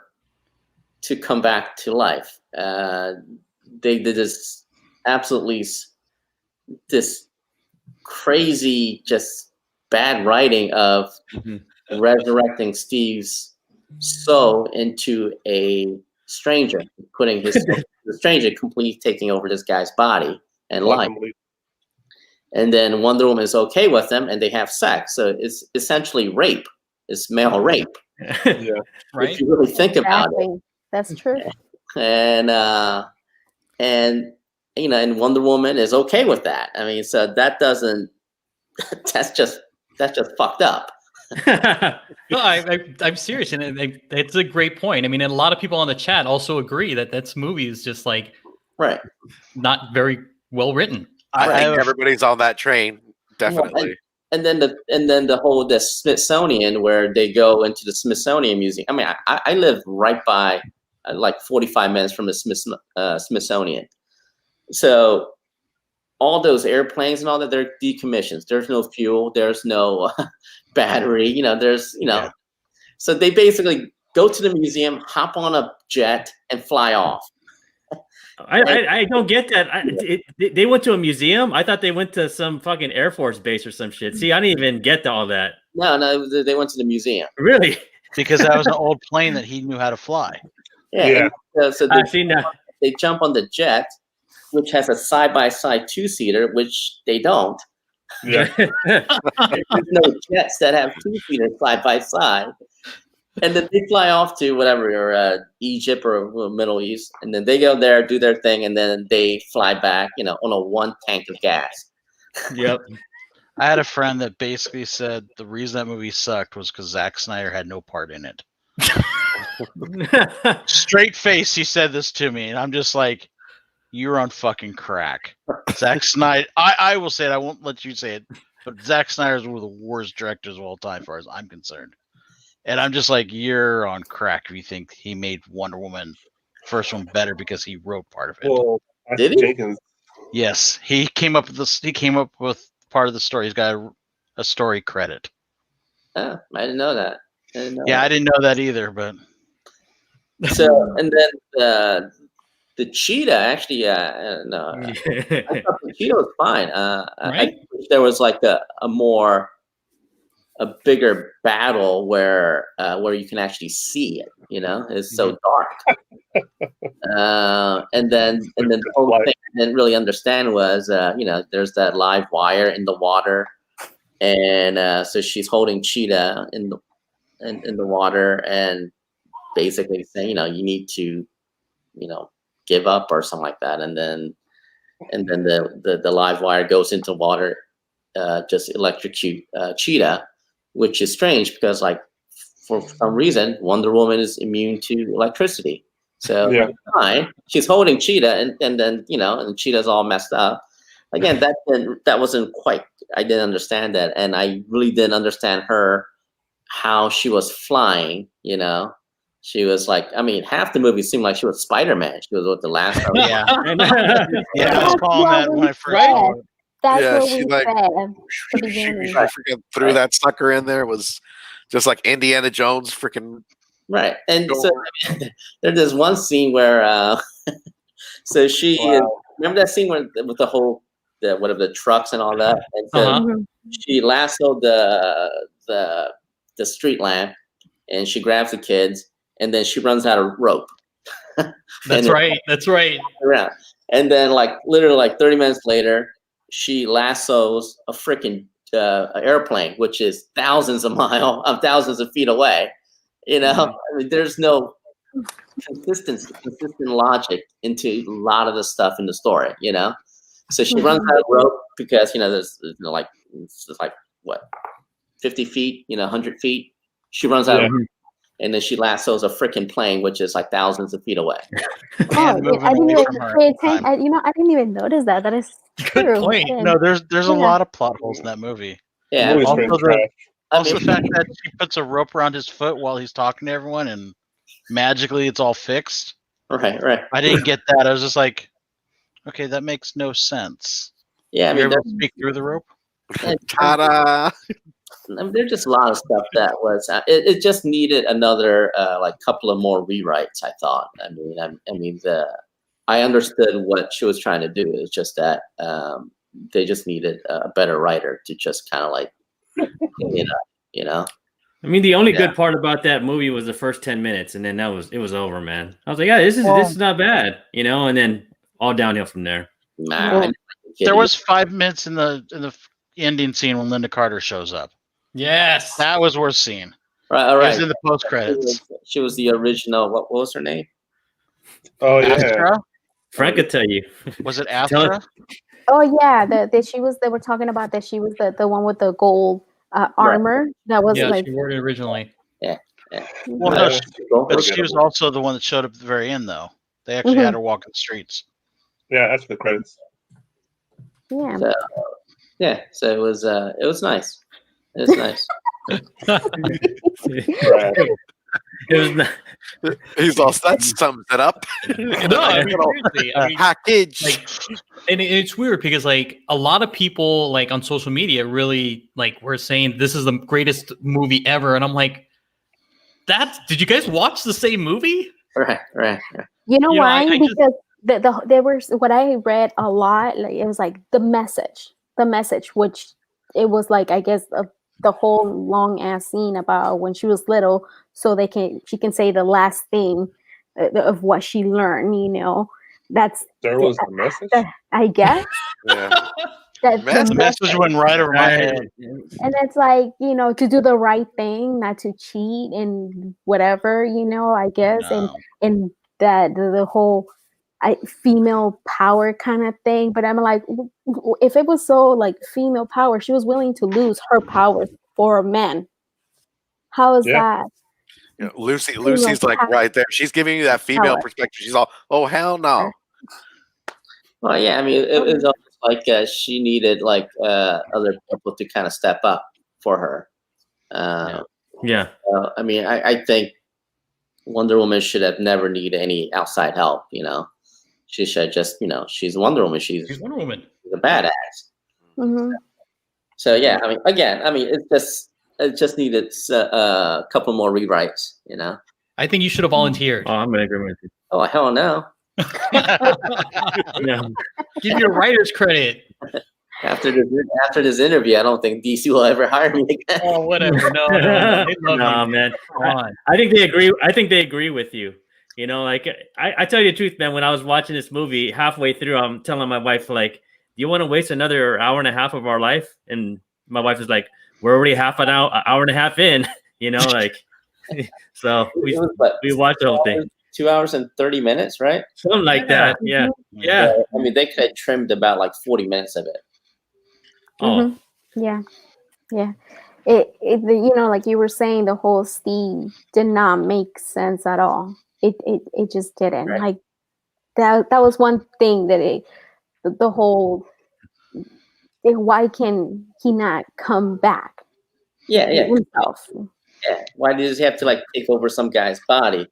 to come back to life. They did this this crazy, just bad writing of resurrecting Steve's soul into a stranger, putting the stranger completely taking over this guy's body and life. And then Wonder Woman is okay with them, and they have sex. So it's essentially rape. It's male rape. Yeah. Right. If you really think about it. That's true. And Wonder Woman is okay with that. I mean, so that doesn't. That's just fucked up. No, I'm serious, and it's a great point. I mean, and a lot of people on the chat also agree that this movie is just like not very well written. I think everybody's on that train, definitely. And then the Smithsonian, where they go into the Smithsonian Museum. I mean, I live right by, like 45 minutes from the Smithsonian. So all those airplanes and all that, they're decommissioned. There's no fuel. There's no battery. So they basically go to the museum, hop on a jet, and fly off. I don't get that. They went to a museum? I thought they went to some fucking Air Force base or some shit. See, I didn't even get all that. No, they went to the museum. Really? Because that was an old plane that he knew how to fly. Yeah. So they jump on the jet, which has a side-by-side two-seater, which they don't. Yeah. There's no jets that have two-seaters side-by-side. And then they fly off to whatever, Egypt or Middle East, and then they go there, do their thing, and then they fly back, on a one tank of gas. Yep. I had a friend that basically said the reason that movie sucked was because Zack Snyder had no part in it. Straight face, he said this to me, and I'm just like, you're on fucking crack. Zack Snyder, I will say it, I won't let you say it, but Zack Snyder is one of the worst directors of all time, as far as I'm concerned. And I'm just like, you're on crack if you think he made Wonder Woman first one better because he wrote part of it. Well, did he? Jenkins. Yes, he came up with this. He came up with part of the story. He's got a story credit. Oh, I didn't know that. I didn't know that either. But so, and then the cheetah actually, no, I thought the cheetah was fine. I wish there was like a bigger battle where you can actually see it. It's so dark. And then the whole thing I didn't really understand was there's that live wire in the water, and so she's holding Cheetah in the water and basically saying you need to give up or something like that, and then the live wire goes into water, just electrocute Cheetah. Which is strange because, like, for some reason, Wonder Woman is immune to electricity. So fine, she's holding Cheetah, and then and Cheetah's all messed up. Again, that wasn't quite. I didn't understand that, and I really didn't understand how she was flying. She was like, I mean, half the movie seemed like she was Spider-Man. She was with the last. Yeah, I was calling that when I first saw it. That's what we said. I freaking threw that sucker in there. It was just like Indiana Jones freaking. Right. And so there's this one scene where so she remember that scene with the whole the trucks and all that? And so she lassoed the street lamp and she grabs the kids and then she runs out of rope. That's right. Around. And then literally 30 minutes later, she lassos a freaking airplane, which is thousands of feet away. I mean, there's no consistent logic into a lot of the stuff in the story. So she runs out of rope because there's it's like what 50 feet, 100 feet. She runs out of rope. And then she lassos a freaking plane, which is like thousands of feet away. I didn't even pay attention. I didn't even notice that. That is true. Good point. No, there's a lot of plot holes in that movie. Yeah. Movie's Also been the, trash. also the fact that she puts a rope around his foot while he's talking to everyone, and magically it's all fixed. Right. I didn't get that. I was just like, okay, that makes no sense. Yeah, I You're mean, able to speak through the rope. Ta-da! there's just a lot of stuff that was. It just needed another like couple of more rewrites. I thought. I understood what she was trying to do. It's just that they just needed a better writer to just kind of like, you know. I mean, the only good part about that movie was the first 10 minutes, and then it was over, man. I was like, yeah, this is not bad, and then all downhill from there. There was 5 minutes in the ending scene when Linda Carter shows up. Yes, that was worth seeing. Right, all right. In the post credits, she was the original. What was her name? Oh yeah, Astra? Frank could tell you. Was it Astra? Oh yeah, that she was. They were talking about that she was the one with the gold armor. Right. That was like she wore it originally. Yeah. Well, no, but she was also the one that showed up at the very end, though. They actually had her walking the streets. Yeah, after the credits. Yeah. So it was nice. It was nice. It was not. He's lost. That sums it up. Package. And it's weird because like a lot of people like on social media really like were saying this is the greatest movie ever, and I'm like, did you guys watch the same movie? Right. You know why? Because there was what I read a lot. Like it was like the message, which it was like I guess the whole long ass scene about when she was little, so she can say the last thing of what she learned. There was the message. I guess. Yeah. The message went right over my head. And it's like, to do the right thing, not to cheat and whatever, I guess. No. And that the whole female power kind of thing. But I'm like, if it was so like female power, she was willing to lose her power for a man. How is that? Lucy's like right there. She's giving you that female perspective. She's all, oh, hell no. Well, yeah, I mean, it was almost like she needed like other people to kind of step up for her. Yeah. I mean, I think Wonder Woman should have never needed any outside help. She should just, she's Wonder Woman. She's Wonder Woman. She's a badass. Mm-hmm. So yeah, I mean, again, it just needed a couple more rewrites. I think you should have volunteered. Oh, I'm gonna agree with you. Oh hell no. No. Give your writers credit. After this interview, I don't think DC will ever hire me again. Oh, whatever. No. They love no, you. Man. I think they agree. I think they agree with you. Like I tell you the truth, man. When I was watching this movie, halfway through, I'm telling my wife, like, "Do you want to waste another hour and a half of our life?" And my wife is like, "We're already an hour and a half in." Like, so we watched the whole thing. 2 hours and 30 minutes, right? Something like that. Yeah. Yeah. I mean, they could have trimmed about like 40 minutes of it. Oh. Yeah. It like you were saying, the whole Steve did not make sense at all. It just didn't. Right. Like that was one thing that the whole why can he not come back? Yeah. Himself. Yeah. Why does he have to like take over some guy's body?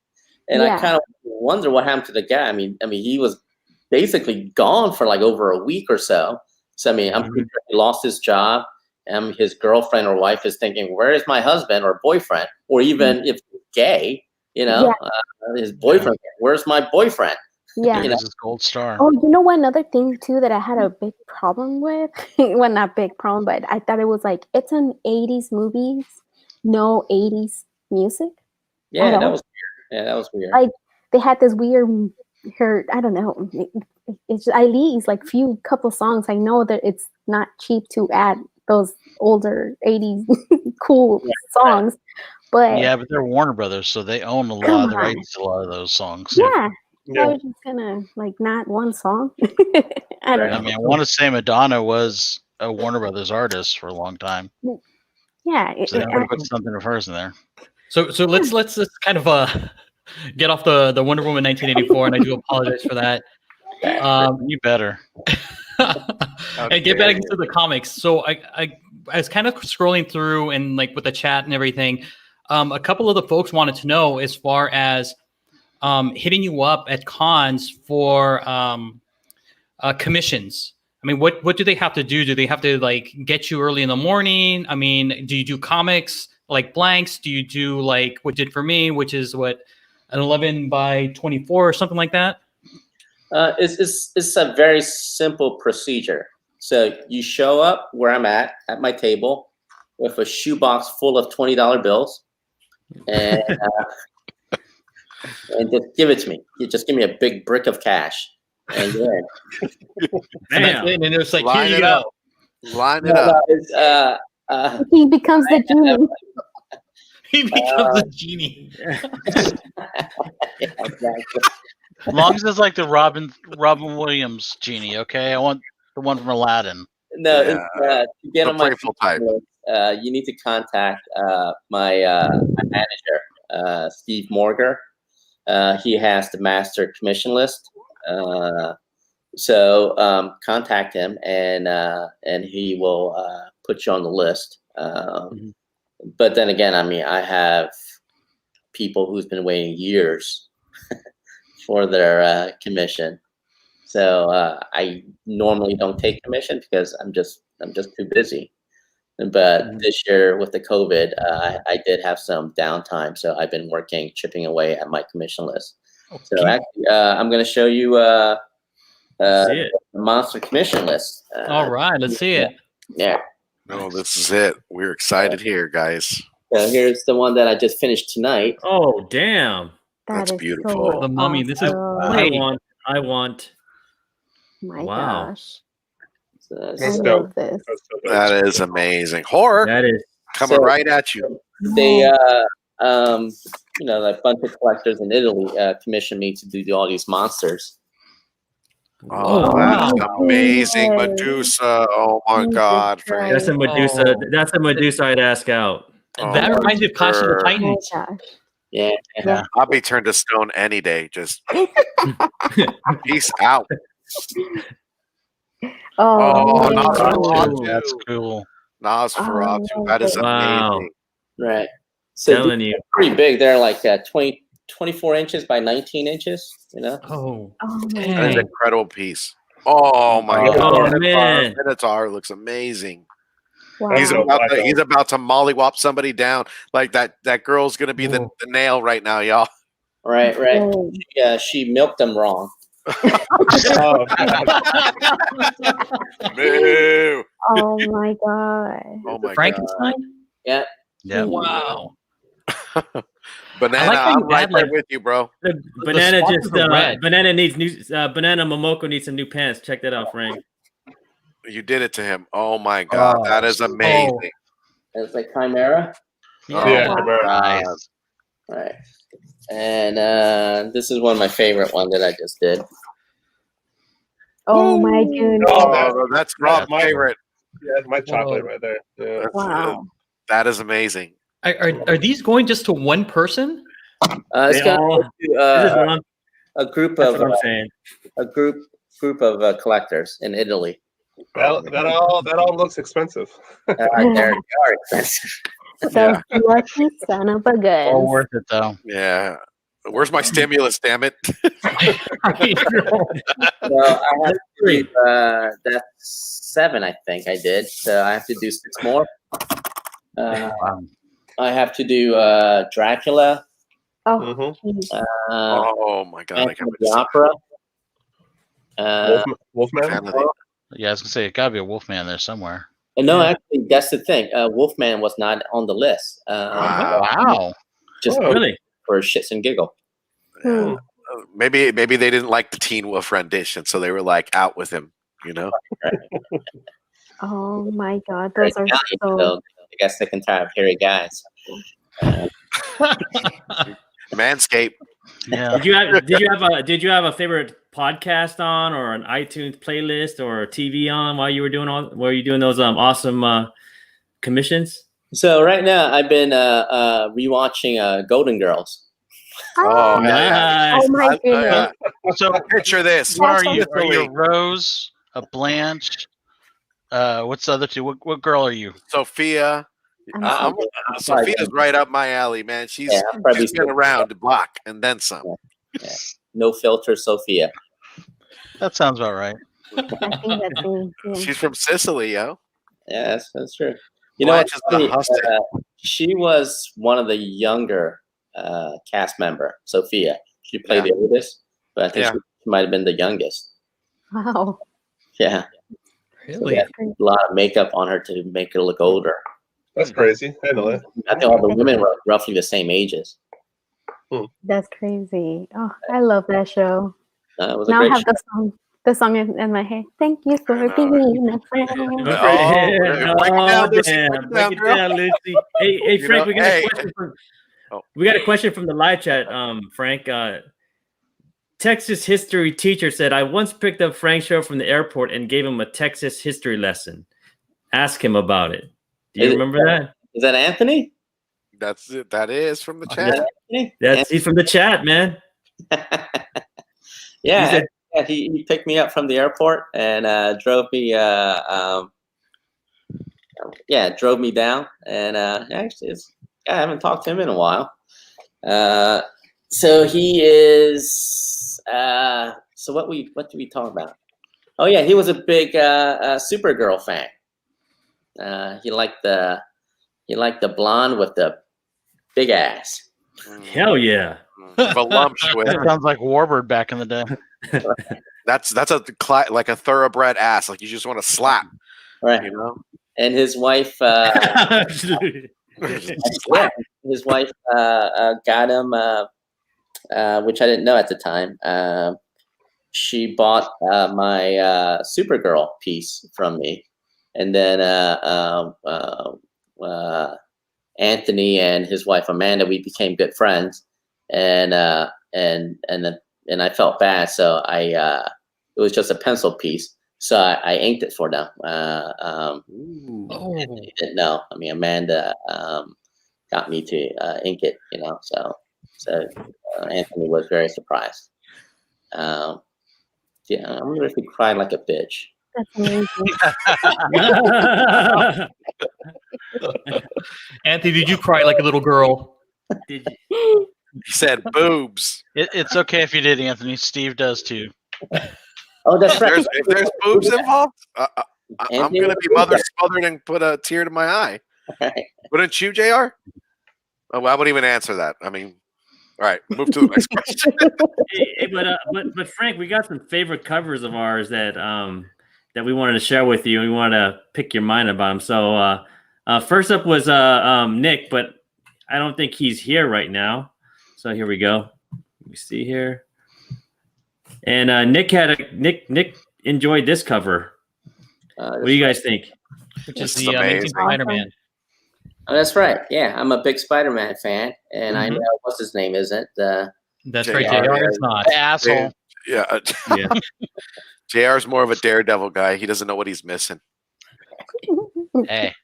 And I kind of wonder what happened to the guy. I mean, he was basically gone for like over a week or so. So I mean, I'm pretty sure he lost his job, and his girlfriend or wife is thinking, "Where is my husband or boyfriend?" Or even if he's gay, his boyfriend. Where's my boyfriend? Yeah, this is gold star. Oh, one other thing too that I had a big problem with. Well, not big problem, but I thought it was like it's an '80s movie, no '80s music. Yeah, that was weird. Yeah, that was weird. Like they had this weird, I don't know. It's at least like couple songs. I know that it's not cheap to add those older '80s cool songs, but they're Warner Brothers, so they own a lot of the rights to a lot of those songs. Yeah. I was just gonna like not one song. I want to say Madonna was a Warner Brothers artist for a long time. Yeah, so they never put something of hers in there. So let's just kind of get off the Wonder Woman 1984, and I do apologize for that. You better. And get back into the comics. So I was kind of scrolling through and like with the chat and everything. A couple of the folks wanted to know as far as hitting you up at cons for commissions. I mean, what do they have to do? Do they have to like get you early in the morning? I mean, do you do comics like blanks? Do you do like what did for me, which is what an 11 by 24 or something like that? It's a very simple procedure. So you show up where I'm at my table with a shoebox full of $20 bills, and and just give it to me. You just give me a big brick of cash, and you're in. And it's like, Line here it you up. go. Line it up. He becomes the genie. He becomes a genie. Yeah, exactly. As long as it's like the Robin Williams genie, okay? I want the one from Aladdin. No, Yeah. to get The on my playful type. you need to contact my manager, Steve Morger. He has the master commission list. So contact him, and he will put you on the list. But then again, I mean, I have people who's been waiting years for their commission. So I normally don't take commission because I'm just too busy. But this year with the COVID, I did have some downtime, so I've been chipping away at my commission list. Okay. So actually, I'm going to show you the monster commission list. All right, let's see it. Yeah. No, this is it. We're excited here, guys. So here's the one that I just finished tonight. Oh, damn. That's That is beautiful. so The Mummy, this is awesome. I want. My Wow. gosh. So I That's love dope. this. That's dope. That is amazing. Horror That is. coming So- right at you. They, a bunch of collectors in Italy commissioned me to do all these monsters. Oh, wow. that's amazing. Yes. Medusa. Oh my Jesus God, Frank. That's a Medusa. Oh. That's a Medusa I'd ask out. Oh, That reminds me of Clash of the sure. Oh my Titans. gosh. Yeah. Yeah. I'll be turned to stone any day. Just peace out. Oh, Oh, my Nosferatu. gosh. That's cool. Nosferatu. Oh, That is wow. amazing. Right. So Telling they're you. pretty big. They're like 24 inches by 19 inches, Oh, Oh my That is dang. an incredible piece. Oh my Oh, God. man. Minotaur looks amazing. wow. He's about to mollywop somebody down. Like that girl's gonna be the nail right now, y'all. Right. Oh. Yeah, she milked them wrong. Oh, Boo. Oh my god. Oh my God. Frankenstein? Yeah. Yeah. Wow. Banana, I like how you I'm right add, there like- with you, bro. The banana spots just are red. banana needs new banana Momoko needs some new pants. Check that out, Frank. You did it to him. Oh my God. Oh. That is amazing. It's like Chimera. Oh, Yeah, my Chimera. God. Nice. Right. And this is one of my favorite one that I just did. Oh my goodness. Oh, that's Rob's my- favorite. Yeah, my chocolate Whoa. right there. Yeah. That's- Wow. That is amazing. Are these going just to one person? It's They got all- This is what I'm, a group that's of what I'm saying. a group of collectors in Italy. That all looks expensive. They are expensive. Those lucky son of a All gun. worth it though. Yeah. Where's my stimulus, damn it? So I have to do that's 7, I think I did. So I have to do 6 more. Wow. I have to do Dracula, Oh, Mm-hmm. geez. Oh my God. I Phantom can't of the Opera. Wolfman. Fan of the- Yeah, I was gonna say it gotta be a Wolfman there somewhere. And no, actually, that's the thing. Wolfman was not on the list. Wow. Just Oh. Really? for shits and giggle. Hmm. Maybe they didn't like the Teen Wolf rendition, so they were like out with him, you know? Oh my god. Those are Italian, so. so I guess they can tired of hairy guys. Manscaped. Yeah. Did you have a favorite podcast on or an iTunes playlist or TV on while you were doing those awesome commissions? So right now, I've been rewatching Golden Girls. Oh, hell yeah. Nice. Oh my goodness. So Picture this. what are you? Are Literally. you a Rose, a Blanche, What's the other two? What girl are you? Sophia. Sophia's right up my alley, man. She's been around the block and then some. Yeah. No filter, Sophia. That sounds about right. I think that's me. Yeah. She's from Sicily, yo. Yeah, that's true. You know, Blanche is the husband. she was one of the younger cast member, Sophia. She played the oldest, but I think she might have been the youngest. Wow. Yeah. Really? So a lot of makeup on her to make her look older. That's crazy. I know that. I think all the women were roughly the same ages. That's crazy. Oh, I love that show. It was a Now I great have the song in my head. Thank you for being a friend. Break it down, Lucy. Hey, Frank, we got a question we got a question from the live chat. Frank, Texas history teacher said, I once picked up Frank Cho from the airport and gave him a Texas history lesson. Ask him about it. Do you remember that? Is that Anthony? That's it. That is from the chat. He's from the chat, man. Yeah, he picked me up from the airport and drove me drove me down. And actually, I haven't talked to him in a while. So he is. So what did we talk about? Oh yeah, he was a big Supergirl fan. He liked the blonde with the big ass. Hell yeah. Voluptuous. That sounds like Warbird back in the day. That's like a thoroughbred ass. Like you just want to slap. Right. You know? And his wife his wife got him which I didn't know at the time. She bought my Supergirl piece from me. And then Anthony and his wife Amanda, we became good friends, and I felt bad, so it was just a pencil piece, so I inked it for them. They didn't know. I mean, Amanda got me to ink it, you know. So Anthony was very surprised. Yeah, I wonder if he cried like a bitch. That's amazing. Anthony, did you cry like a little girl? Did you? He said boobs. It's okay if you did, Anthony. Steve does too. Oh, that's right. If there's boobs involved, I'm going to be mother smothered and put a tear to my eye. Right. Wouldn't you, JR? Oh, I wouldn't even answer that. I mean, all right, move to the next question. But Frank, we got some favorite covers of ours that we wanted to share with you. We wanted to pick your mind about them. So first up was Nick, but I don't think he's here right now. So here we go. Let me see here. And Nick enjoyed this cover. What do you guys think? Which is the Amazing Spider-Man. Oh, that's right. Yeah, I'm a big Spider-Man fan, and I know what's his name isn't. That's right. JR is not. Asshole. Yeah. JR's more of a Daredevil guy. He doesn't know what he's missing. Hey,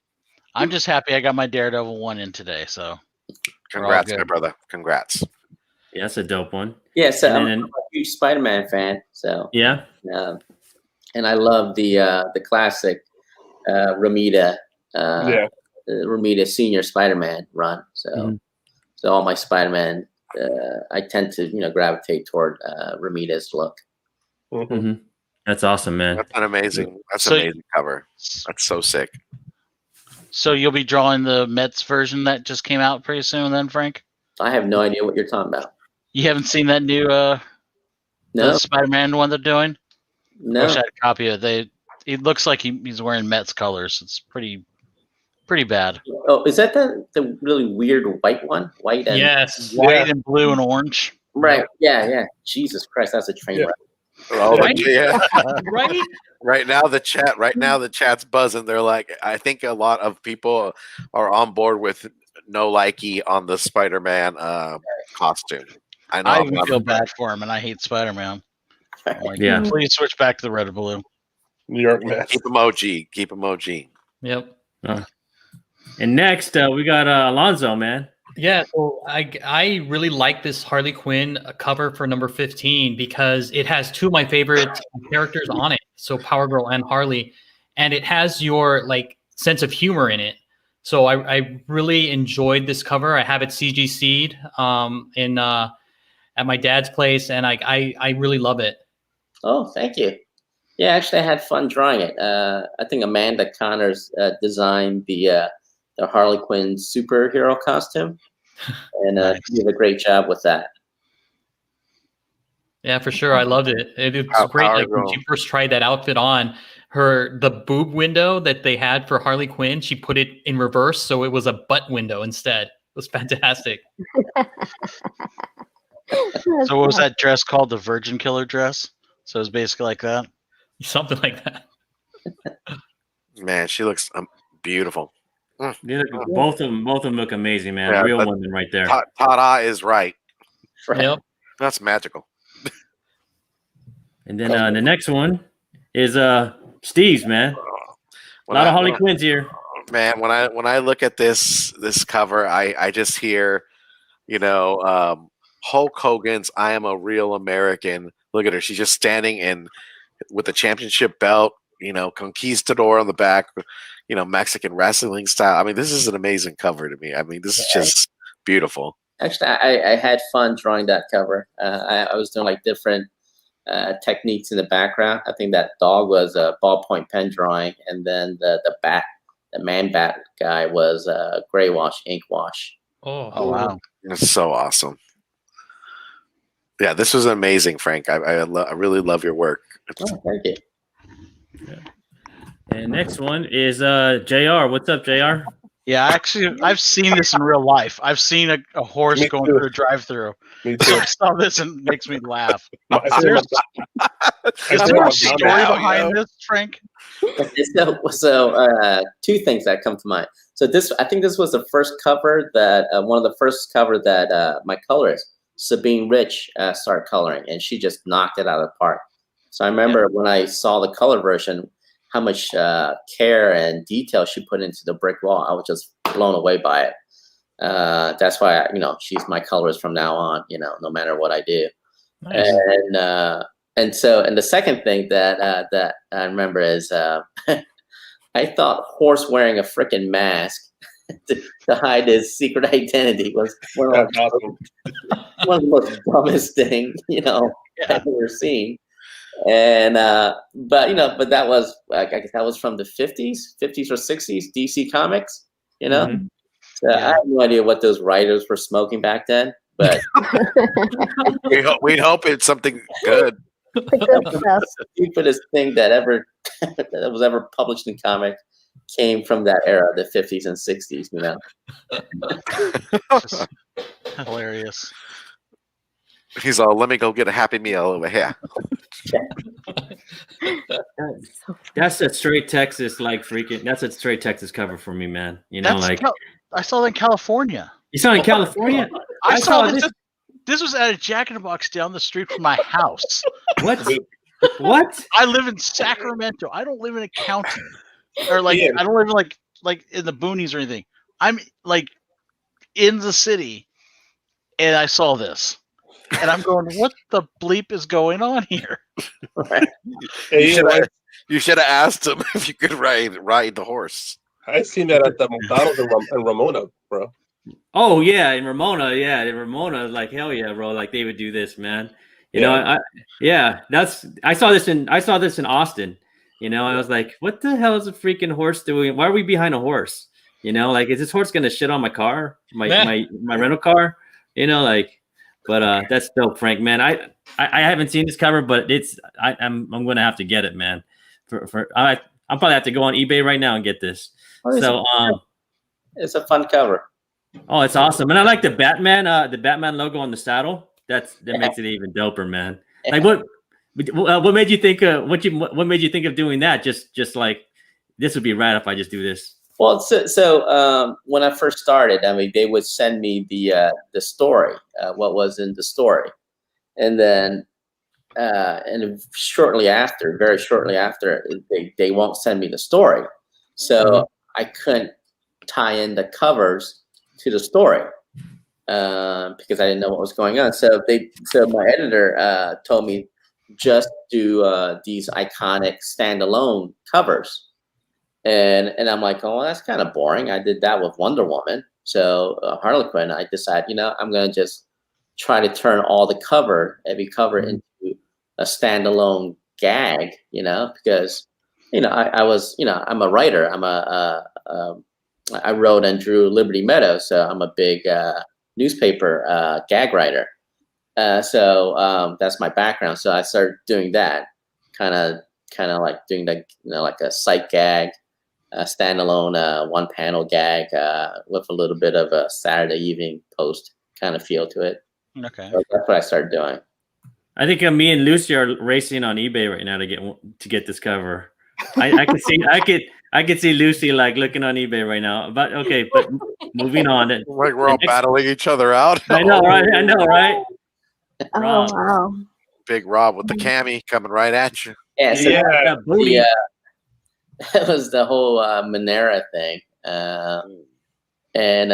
I'm just happy I got my Daredevil one in today. So, congrats, my brother. Congrats. Yeah, that's a dope one. Yeah, so I'm a huge Spider-Man fan. So yeah, and I love the classic Romita Romita Senior Spider-Man run. So so all my Spider-Man, I tend to gravitate toward Romita's look. Mm-hmm. That's awesome, man. That's an amazing. That's an amazing cover. That's so sick. So you'll be drawing the Mets version that just came out pretty soon, then, Frank? I have no idea what you're talking about. You haven't seen that new the Spider-Man one they're doing? No. I wish I had a copy of it. It looks like he's wearing Mets colors. It's pretty bad. Oh, is that the really weird white one? White and white and blue and orange. Right. Yeah. Jesus Christ, that's a train wreck. Oh, Right? yeah. Right? Right now the chat's buzzing. They're like, I think a lot of people are on board with no likey on the Spider-Man costume. I know. I even feel bad for him, and I hate Spider-Man. Like, please switch back to the red and blue. New York Mets. Keep him OG. Keep him OG. Yep. And next we got Alonzo, man. Yeah, so I really like this Harley Quinn cover for number 15 because it has two of my favorite characters on it. So Power Girl and Harley. and it has your like sense of humor in it. So I really enjoyed this cover. I have it CGC'd in at my dad's place, and I really love it. Oh, thank you. Yeah, actually, I had fun drawing it. I think Amanda Connors designed the Harley Quinn superhero costume, and Nice. she did a great job with that. Yeah, for sure. I loved it. It's great. Like when she first tried that outfit on, the boob window that they had for Harley Quinn, she put it in reverse, so it was a butt window instead. It was fantastic. So what was that dress called? The Virgin Killer dress? So it was basically like that? Something like that. Man, she looks beautiful. Both of them look amazing, man. Yeah, Real women right there. Tada is right. Yep. That's magical. And then the next one is Steve's, man. A lot of Harley Quinns here. Man, when I look at this cover, I just hear, Hulk Hogan's "I Am a Real American." Look at her; she's just standing with the championship belt, conquistador on the back, Mexican wrestling style. I mean, this is an amazing cover to me. I mean, this is just beautiful. Actually, I had fun drawing that cover. I was doing like different techniques in the background. I think that dog was a ballpoint pen drawing, and then the man bat guy was gray wash, ink wash. Oh wow, it's so awesome. Yeah, this was amazing, Frank. I really love your work. Oh, thank you. And next one is JR. What's up, JR? Yeah, actually, I've seen this in real life. I've seen a horse Me going too. through a drive-through. Me So too. I saw this and it makes me laugh. I see Is them there on a story now, behind this, Frank? So two things that come to mind. So I think this was the first cover that one of the first cover that my colorist Sabine Rich started coloring, and she just knocked it out of the park. So I remember when I saw the color version, how much care and detail she put into the brick wall. I was just blown away by it. That's why she's my colorist from now on. No matter what I do. nice. And the second thing that I remember is I thought Horse wearing a freaking mask to hide his secret identity was one of the most dumbest thing I've ever seen. And but that was I guess that was from the 50s or 60s DC Comics. Mhm. So I have no idea what those writers were smoking back then, but We'd hope it's something good. The good stuff. the stupidest thing that was ever published in comic came from that era, the 50s and 60s. Just hilarious. He's all, let me go get a Happy Meal over here. That's a straight Texas freaking. That's a straight Texas cover for me, man. I saw that in California. You saw it in California. I saw this. This was at a Jack in the Box down the street from my house. What? What? I live in Sacramento. I don't live in a county, or I don't live in like in the boonies or anything. I'm like in the city, and I saw this, and I'm going, "What the bleep is going on here?" You should have asked him if you could ride the horse. I seen that at the McDonald's in Ramona, bro. Oh yeah, in Ramona, like hell yeah, bro. Like they would do this, man. I saw this in Austin. I was like, what the hell is a freaking horse doing? Why are we behind a horse? Is this horse gonna shit on my car, my rental car? But that's dope, Frank, man. I haven't seen this cover, but I'm gonna have to get it, man. I'll probably have to go on eBay right now and get this. It's a fun cover. Oh, it's awesome, and I like the Batman logo on the saddle. That makes it even doper, man. Like what made you think what made you think of doing that? Just like this would be rad if I just do this. Well, so when I first started, they would send me the story, what was in the story, and then very shortly after, they won't send me the story, so I couldn't tie in the covers to the story because I didn't know what was going on. So my editor told me just do these iconic standalone covers. and I'm like, oh, well, that's kind of boring. I did that with Wonder Woman. So Harlequin, I decided, I'm going to just try to turn every cover into a standalone gag, because, I was, I'm a writer. I wrote and drew Liberty Meadows, so I'm a big newspaper gag writer. So that's my background. So I started doing that, kind of like doing like a sight gag, a standalone one panel gag with a little bit of a Saturday evening post kind of feel to it. Okay, so that's what I started doing. I think me and Lucy are racing on eBay right now to get this cover. I could see Lucy like looking on eBay right now. But okay, but moving on. Like we're all battling each other out. I know, right? Oh, Rob. wow. Big Rob with the cami coming right at you. Yeah, so that booty. that was the whole Monera thing. And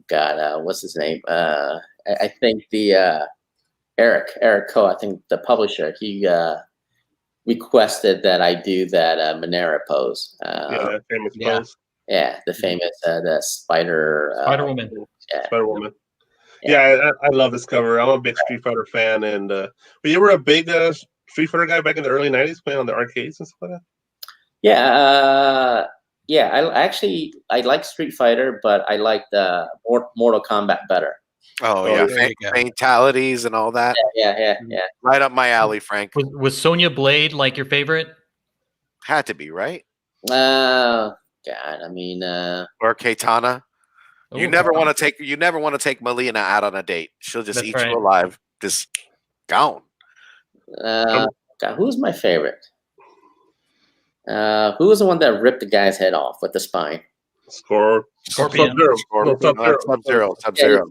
God, what's his name? I think the Eric Coe, I think the publisher, he requested that I do that Monera pose. That famous pose. Yeah, the famous the Spider Woman. Spider Woman. Yeah, I love this cover. I'm a big Street Fighter fan, and but you were a big Street Fighter guy back in the early '90s, playing on the arcades and stuff like that. Yeah. I like Street Fighter, but I like the Mortal Kombat better. Oh yeah, fatalities and all that. Yeah. Right up my alley, Frank. Was Sonya Blade like your favorite? Had to be, right? God, I mean, or Katana. Ooh, You never want to take Melina out on a date. She'll just eat you alive. Just gone. God, who's my favorite? Who was the one that ripped the guy's head off with the spine? Scorpion. Sub-Zero. Sub-Zero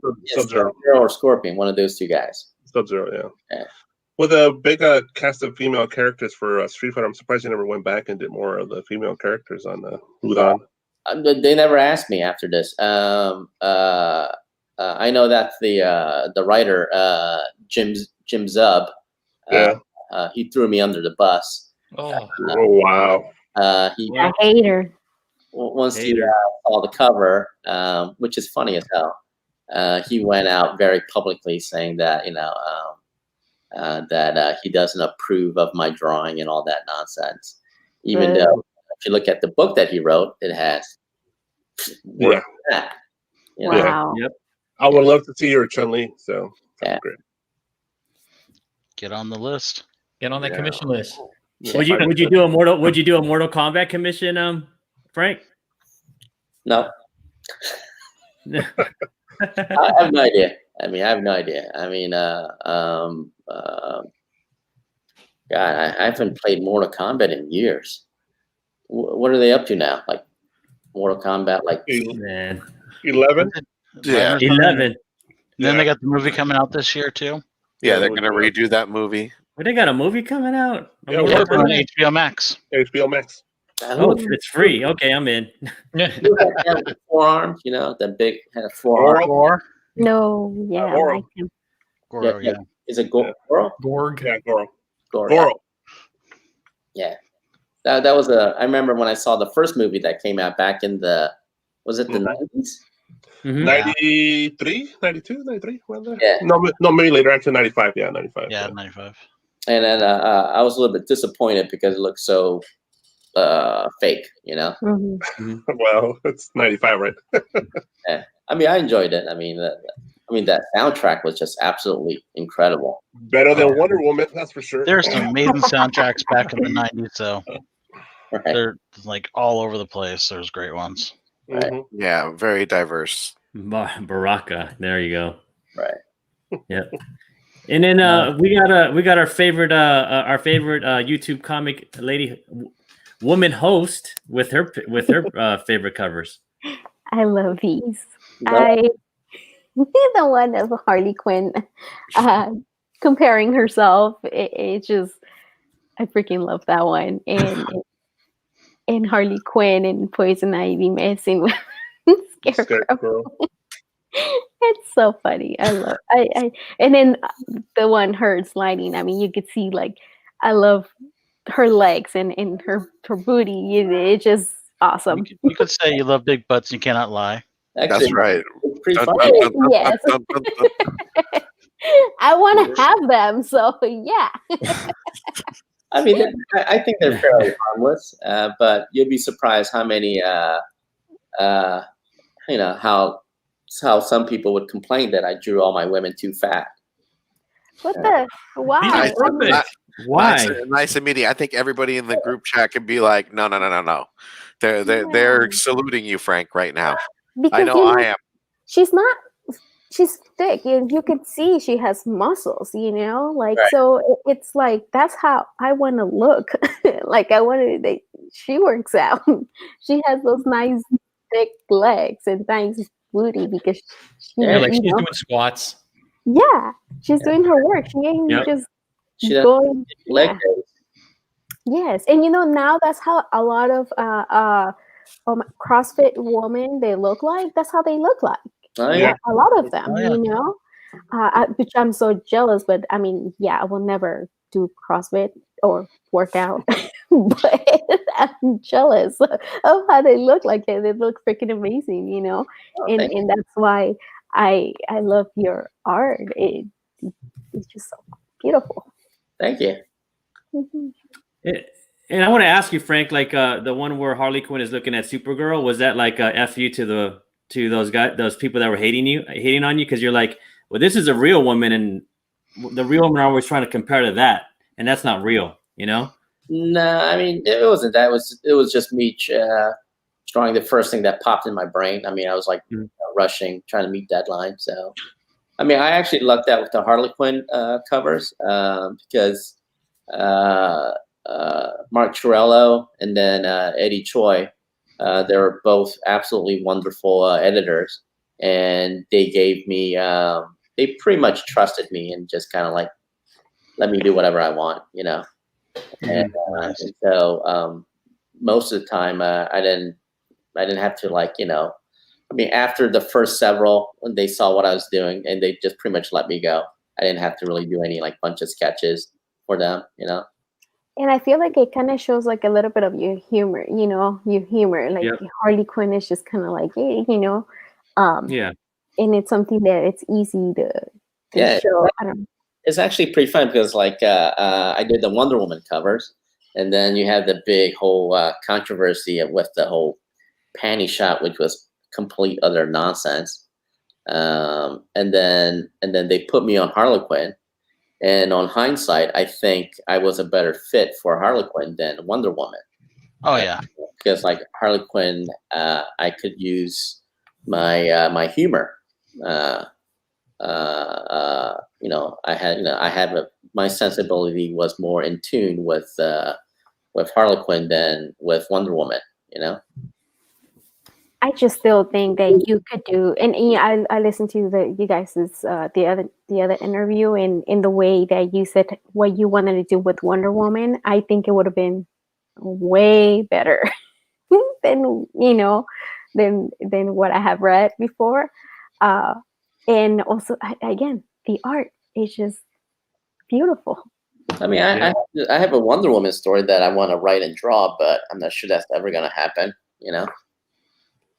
or Scorpion, one of those two guys. Sub-Zero, yeah. With a big cast of female characters for Street Fighter, I'm surprised you never went back and did more of the female characters on Udon. They never asked me after this. I know that the writer Jim Zub, he threw me under the bus. Oh wow! I hate her. Once he saw the cover, which is funny as hell, he went out very publicly saying that that he doesn't approve of my drawing and all that nonsense. Even though, if you look at the book that he wrote, it has that. Wow. Yep. I would love to see your Chun-Li. So great. Get on the list. Get on that commission list. Would you do a Mortal Kombat commission, Frank? No. I have no idea. I have no idea. God, I haven't played Mortal Kombat in years. What are they up to now? Like Mortal Kombat, like 11? Yeah, 11. Then they got the movie coming out this year too. Yeah, they're gonna redo that movie. Well, they got a movie coming out. Yeah, on HBO Max. HBO Max. Oh, it's free. Okay, I'm in. Forearms, the big head of forearm. No, yeah. Goro. Goro, yeah. Is it Goro? Gorg. Yeah, Goro. Goro. Yeah. That was I remember when I saw the first movie that came out back in the 90s? 93, 92, 93? Yeah. No, maybe later. Actually, 95. Yeah, 95. Yeah, 95. And then I was a little bit disappointed because it looked so fake, Well, it's 95, right? Yeah. I enjoyed it. That soundtrack was just absolutely incredible. Better than Wonder Woman, that's for sure. There's some amazing soundtracks back in the 90s, so they're like all over the place. There's great ones. Right. Yeah, very diverse. Baraka. There you go. Right. Yeah. And then we got our favorite YouTube comic lady woman host with her favorite covers. I love these. The one of Harley Quinn comparing herself. It just, I freaking love that one. And Harley Quinn and Poison Ivy messing with Scarecrow. It's so funny. I love. And then the one her sliding. You could see I love her legs and her booty. It's just awesome. You could say you love big butts. You cannot lie. Actually, That's right. it's pretty Dun, funny. dun, dun, Yes. dun, dun, dun, dun. I want to have them. So yeah. I mean, I think they're fairly harmless, but you'd be surprised how many, how some people would complain that I drew all my women too fat. What the? Why? Nice, Why? nice and meaty. I think everybody in the group chat could be like, no. They're saluting you, Frank, right now. Because I know I am. she's not. She's thick, and you can see she has muscles. Like Right. so. It's like that's how I want to look. Like I want to. She works out. She has those nice thick legs and nice booty because Yeah, like she's doing squats. Yeah, she's doing her work. She ain't just She doesn't going. leg Yeah. days. Yes, and now that's how a lot of CrossFit women they look like. That's how they look like. Oh yeah. A lot of them, Oh, yeah. which I'm so jealous. But I mean, yeah, I will never do CrossFit or work out, but I'm jealous of how they look like. It. They look freaking amazing, Oh, and thank you. and that's why I love your art. It's just so beautiful. Thank you. Mhm. And I want to ask you, Frank, like the one where Harley Quinn is looking at Supergirl, was that like a F you to those guys, those people that were hating on you? Because you're like, well, this is a real woman, and the real women are always trying to compare to that, and that's not real, No, I mean it wasn't that. It was just me drawing the first thing that popped in my brain. I mean, I was like rushing, trying to meet deadline. So, I mean, I actually lucked out with the Harley Quinn covers because Mark Chiarello and then Eddie Choi, they were both absolutely wonderful editors, and they gave me, they pretty much trusted me and just kind of like let me do whatever I want, And so most of the time, I didn't have to I mean, after the first several, when they saw what I was doing, and they just pretty much let me go. I didn't have to really do any like bunch of sketches for them, And I feel like it kind of shows like a little bit of your humor, your humor. Like Harley Quinn is just kind of like, hey, Yeah. And it's something that it's easy to show. I don't know. It's actually pretty fun because like I did the Wonder Woman covers, and then you have the big whole controversy with the whole panty shot, which was complete other nonsense. And then they put me on Harley Quinn. And on hindsight, I think I was a better fit for Harley Quinn than Wonder Woman. Oh yeah. Because like Harley Quinn, I could use my humor. My sensibility was more in tune with Harley Quinn than with Wonder Woman. I just still think that you could do, and I listened to you guys's the other interview, and in the way that you said what you wanted to do with Wonder Woman, I think it would have been way better than than what I have read before, and also again the art is just beautiful. I mean, I have a Wonder Woman story that I want to write and draw, but I'm not sure that's ever going to happen.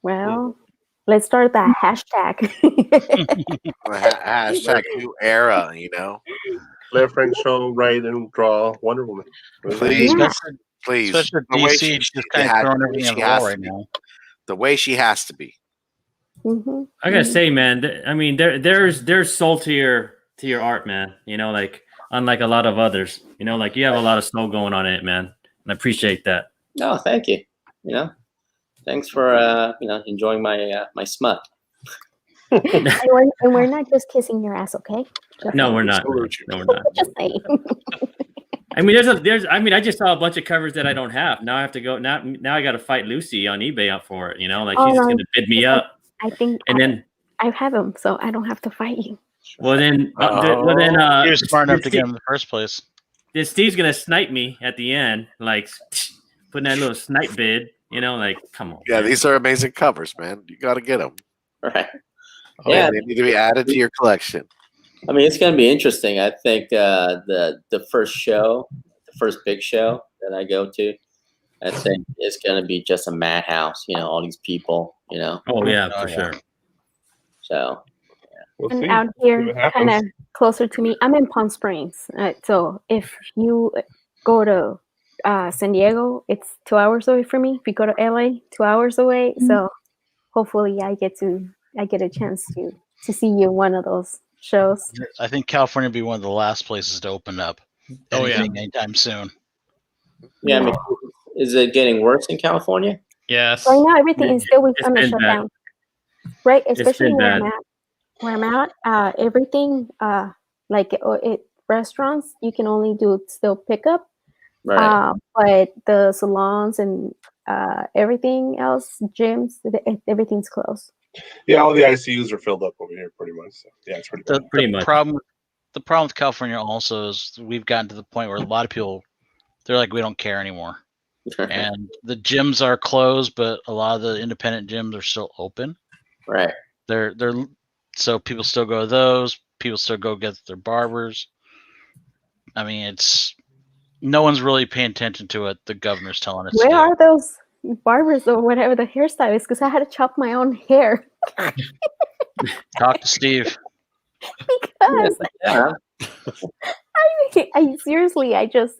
Well, let's start that hashtag. Hashtag new era, Let Frank Cho write and draw Wonder Woman. Please, Yeah. please. Especially The way DC, she's kind of throwing everything at the wall right now. The way she has to be. Mm-hmm. I gotta say, man. I mean, there's soul to your art, man. Like unlike a lot of others. Like you have a lot of soul going on in it, man. And I appreciate that. No, thank you. Thanks for enjoying my smut. and we're not just kissing your ass, okay? No, we're not. No, we're not. Just saying. I mean, I just saw a bunch of covers that I don't have. Now I have to go. Now I got to fight Lucy on eBay out for it. Like she's just gonna bid me up. I think. And then I have them, so I don't have to fight you. Well then, you're smart enough to get him in the first place. Then Steve's gonna snipe me at the end, like putting that little snipe bid. Like come on. Yeah, these are amazing covers, man. You got to get them. Right. Yeah, they need to be added to your collection. I mean, it's going to be interesting. I think the first show, the first big show that I go to, I think it's going to be just a madhouse. All these people. Oh yeah, Oh, for yeah. sure. So We'll And see. out See here, what kind happens. of closer to me, I'm in Palm Springs. So if you go to San Diego, it's 2 hours away from me. If you go to LA, 2 hours away. So hopefully I get a chance to see you in one of those shows. I think California will be one of the last places to open up. Oh, yeah. Anything anytime soon. yeah, I mean, is it getting worse in California? Yes. Right now, everything is still It's on the been bad. shutdown. Right, especially been where bad. I'm at. Where I'm at, everything like restaurants, you can only do still pickup. Right. But the salons and everything else, gyms, everything's closed. Yeah, all the ICUs are filled up over here, pretty much. So, yeah, it's pretty bad. Pretty much. The problem with California also is we've gotten to the point where a lot of people, they're like, we don't care anymore. And the gyms are closed, but a lot of the independent gyms are still open. Right. They're so people still go to those. People still go get their barbers. I mean, it's no one's really paying attention to what the governor's telling us. Where to are those barbers or whatever the hairstylist? Because I had to chop my own hair. Talk to Steve. Because Yeah. I seriously, I just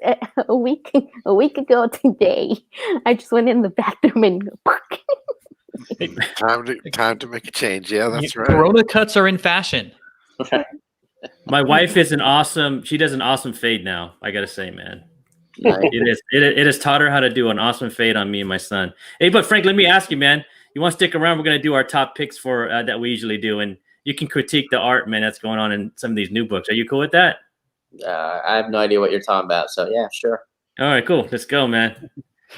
a week ago today, I just went in the bathroom and Time to make a change. Yeah, that's right. Corona cuts are in fashion. My wife is she does an awesome fade now. I gotta say, man. Nice. It has taught her how to do an awesome fade on me and my son. Hey, but Frank, let me ask you, man. You want to stick around? We're gonna do our top picks for that we usually do, and you can critique the art, man, that's going on in some of these new books. Are you cool with that? I have no idea what you're talking about. So yeah, sure. All right, cool. Let's go, man.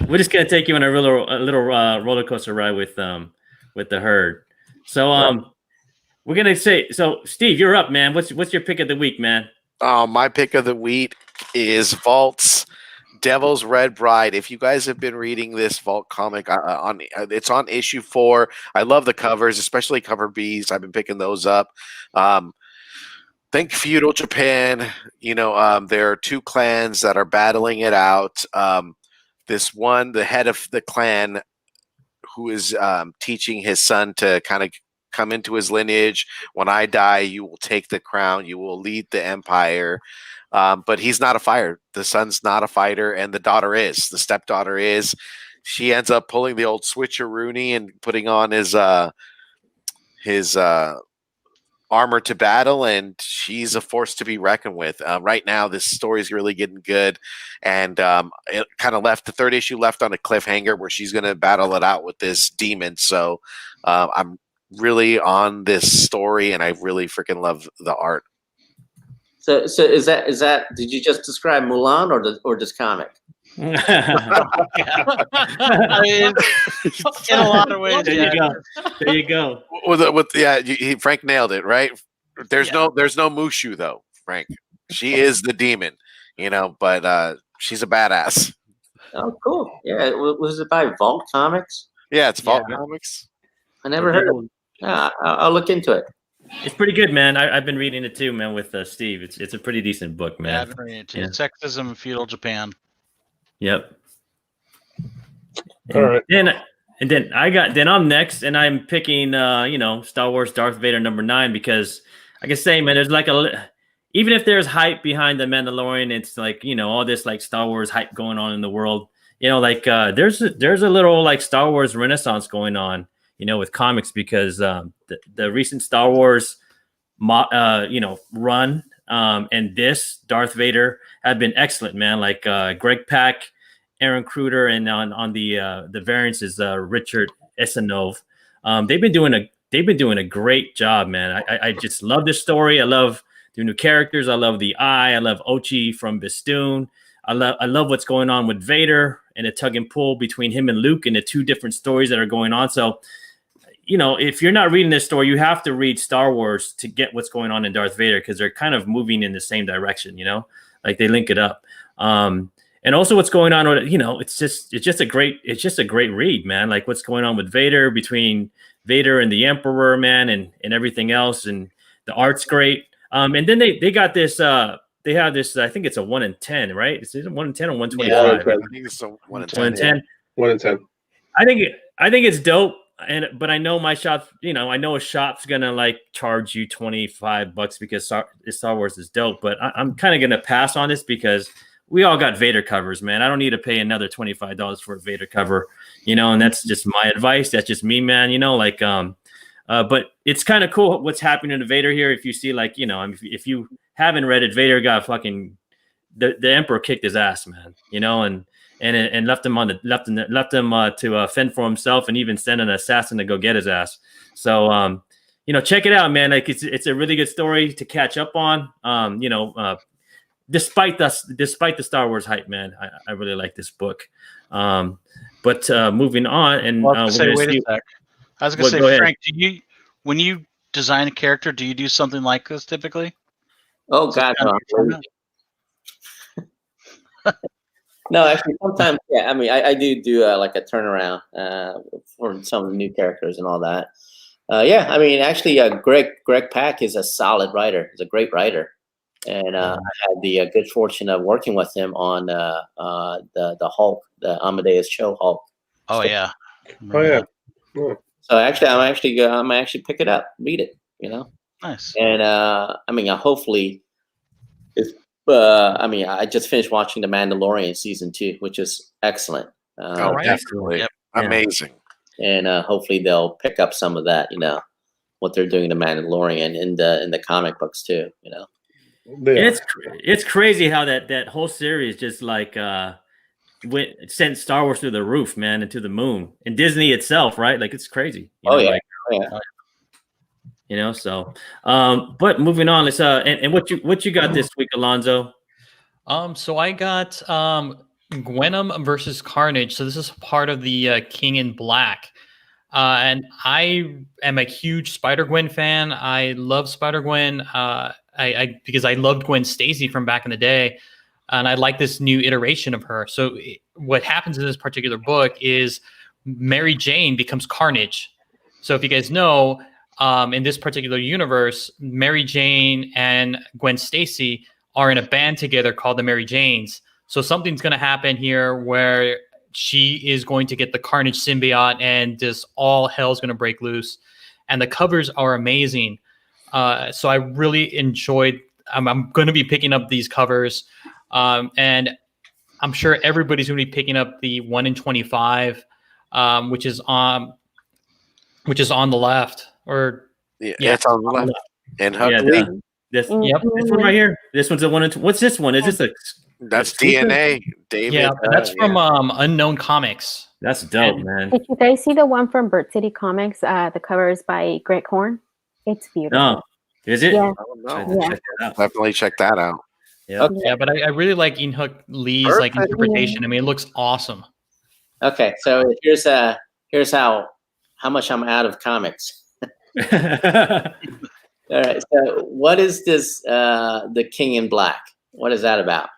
We're just gonna take you on a little roller coaster ride with the herd. So we're gonna say, so Steve, you're up, man. What's your pick of the week, man? My pick of the week is Vault's Devil's Red Bride. If you guys have been reading this Vault comic, it's on issue 4. I love the covers, especially cover Bs. I've been picking those up. Think feudal Japan. There are 2 clans that are battling it out. This one, the head of the clan, who is teaching his son to kind of come into his lineage. When I die, you will take the crown. You will lead the empire. But he's not a fighter. The son's not a fighter, and the daughter is. The stepdaughter is. She ends up pulling the old switcheroony and putting on his armor to battle, and she's a force to be reckoned with. Right now, this story is really getting good, and it kind of left the 3rd issue left on a cliffhanger where she's going to battle it out with this demon. So I'm really on this story, and I really freaking love the art. So is that? Did you just describe Mulan or this comic? I mean, in a lot of ways, There you go. Frank nailed it, right? There's no Mushu though, Frank. She is the demon, but she's a badass. Oh, cool. Yeah, was it by Vault Comics? Yeah, it's Vault Comics. I never heard of it. I'll look into it. It's pretty good, man. I've been reading it too, man, with Steve. It's a pretty decent book, man. Yeah, I've been reading it too. Sexism in feudal Japan. Yep. All right. Then I'm next, and I'm picking Star Wars Darth Vader #9 because I can say, man, there's like even if there's hype behind the Mandalorian, it's like all this like Star Wars hype going on in the world. There's a little like Star Wars renaissance going on, with comics because the recent Star Wars run and this Darth Vader have been excellent, man. Like Greg Pak, Aaron Kruder, and on the variants is Richard Esenov. They've been doing a great job, man. I just love this story. I love the new characters. I love the eye. I love Ochi from Bestoon. I love what's going on with Vader and the tug and pull between him and Luke and the 2 different stories that are going on. So, if you're not reading this story, you have to read Star Wars to get what's going on in Darth Vader because they're kind of moving in the same direction, like they link it up. And also what's going on with it's just a great read, man. Like what's going on with Vader, between Vader and the Emperor, man, and everything else, and the art's great. And then they got this they have this. I think it's a 1 in 10, right? Is it 1 in 10 or 125? Yeah, I think it's a 1 in 10. 1 in 10. 1 in 10. I think it's dope. But I know my shop, I know a shop's gonna like charge you $25 because Star Wars is dope. But I'm kind of gonna pass on this because we all got Vader covers, man. I don't need to pay another $25 for a Vader cover, and that's just my advice. That's just me, man. But it's kind of cool what's happening to Vader here. If you see, like, if you haven't read it, Vader got fucking the Emperor kicked his ass, man. And left him to fend for himself, and even send an assassin to go get his ass. So check it out, man. Like it's a really good story to catch up on. Despite the Star Wars hype, man, I really like this book. But moving on, and wait a sec. I was gonna say, Frank, when you design a character, do you do something like this typically? Oh God, no. No, actually, sometimes, yeah. I mean, I do like a turnaround for some of the new characters and all that. Yeah, I mean, actually, Greg Pak is a solid writer. He's a great writer, and I had the good fortune of working with him on the Hulk, the Amadeus Cho Hulk. Oh yeah. Oh yeah. Yeah. So actually, I'm actually pick it up, read it. Nice. And I mean, hopefully, it's. I just finished watching The Mandalorian season 2, which is excellent. Definitely. Yep. Amazing. And hopefully they'll pick up some of that, what they're doing in The Mandalorian in the comic books too, Yeah. It's crazy how that whole series just like sent Star Wars through the roof, man, and to the moon. And Disney itself, right? Like, it's crazy. So but moving on, let's and what you got this week, Alonzo? So I got Gwenum versus Carnage. So this is part of the King in Black. And I am a huge Spider-Gwen fan. I love Spider-Gwen because I loved Gwen Stacy from back in the day. And I like this new iteration of her. So what happens in this particular book is Mary Jane becomes Carnage. So if you guys know, in this particular universe, Mary Jane and Gwen Stacy are in a band together called the Mary Janes. So something's going to happen here where she is going to get the Carnage symbiote, and just all hell's going to break loose. And the covers are amazing. So I really enjoyed. I'm going to be picking up these covers, and I'm sure everybody's going to be picking up the 1 in 25, which is on the left. Or it's on the left. And this one right here. This one's a 1 in. What's this one? Is this a? That's DNA, David. Yeah, that's from Unknown Comics. That's dope, man. Did you guys see the one from Bird City Comics? The cover is by Greg Horn. It's beautiful. Oh, is it? Yeah. Definitely check that out. Yeah. Okay. Yeah, but I really like Inhook Lee's interpretation. I mean, it looks awesome. Okay, so here's how much I'm out of comics. All right. So, what is this? The King in Black. What is that about?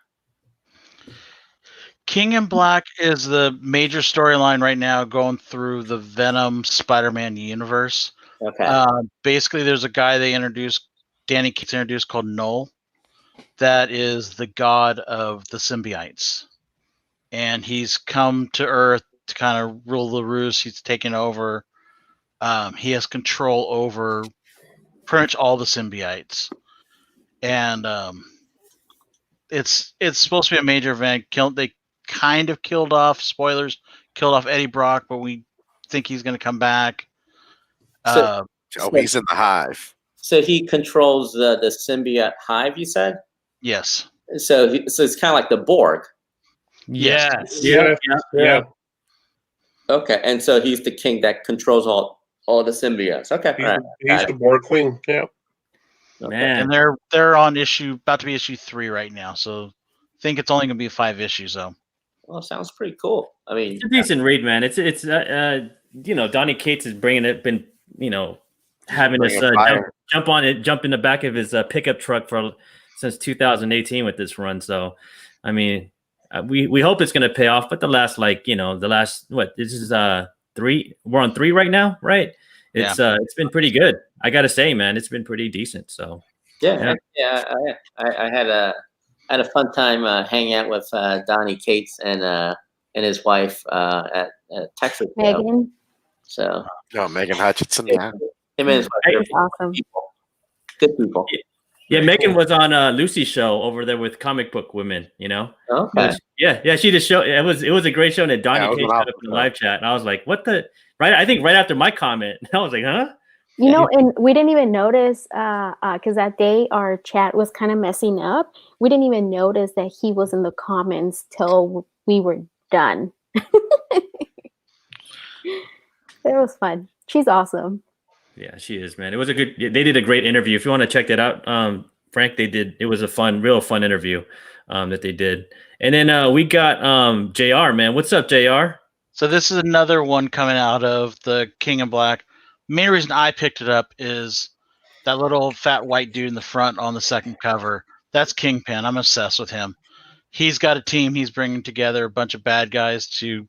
King in Black is the major storyline right now, going through the Venom Spider-Man universe. Okay. Basically, there's a guy Danny Keats introduced called Null, that is the god of the symbiotes, and he's come to Earth to kind of rule the roost. He's taken over. He has control over pretty much all the symbiotes, and it's supposed to be a major event. They kind of killed off Eddie Brock, but we think he's going to come back. He's in the hive. So he controls the symbiote hive, you said? Yes. So it's kind of like the Borg. Yes. Yeah. Okay, and so he's the king that controls all the symbiotes. Okay. He's the Borg Queen. Yeah. Man. And they're on about to be issue 3 right now. So I think it's only going to be 5 issues though. Well, sounds pretty cool. I mean, it's a decent read, man. It's Donny Cates has been having us jump in the back of his pickup truck since 2018 with this run. So, I mean, we hope it's going to pay off. But this is 3. We're on 3 right now, right? It's been pretty good. I got to say, man, it's been pretty decent. So I had had a fun time hanging out with Donnie Cates and his wife at Texas. Megan. So Megan Hutchinson. Yeah, him and his wife. That's awesome. Good people. Yeah, Megan was on Lucy's show over there with comic book women. Okay. Yeah, she just showed it was a great show, and Donnie Cates showed up in the live chat, and I was like, "What the?" Right, I think right after my comment, I was like, "Huh." And we didn't even notice because that day our chat was kind of messing up. We didn't even notice that he was in the comments till we were done. It was fun. She's awesome. Yeah, she is, man. It was they did a great interview. If you want to check that out, Frank, it was a real fun interview that they did. And then we got JR, man. What's up, JR? So this is another one coming out of the King in Black. Main reason I picked it up is that little fat white dude in the front on the second cover. That's Kingpin. I'm obsessed with him. He's got a team. He's bringing together a bunch of bad guys to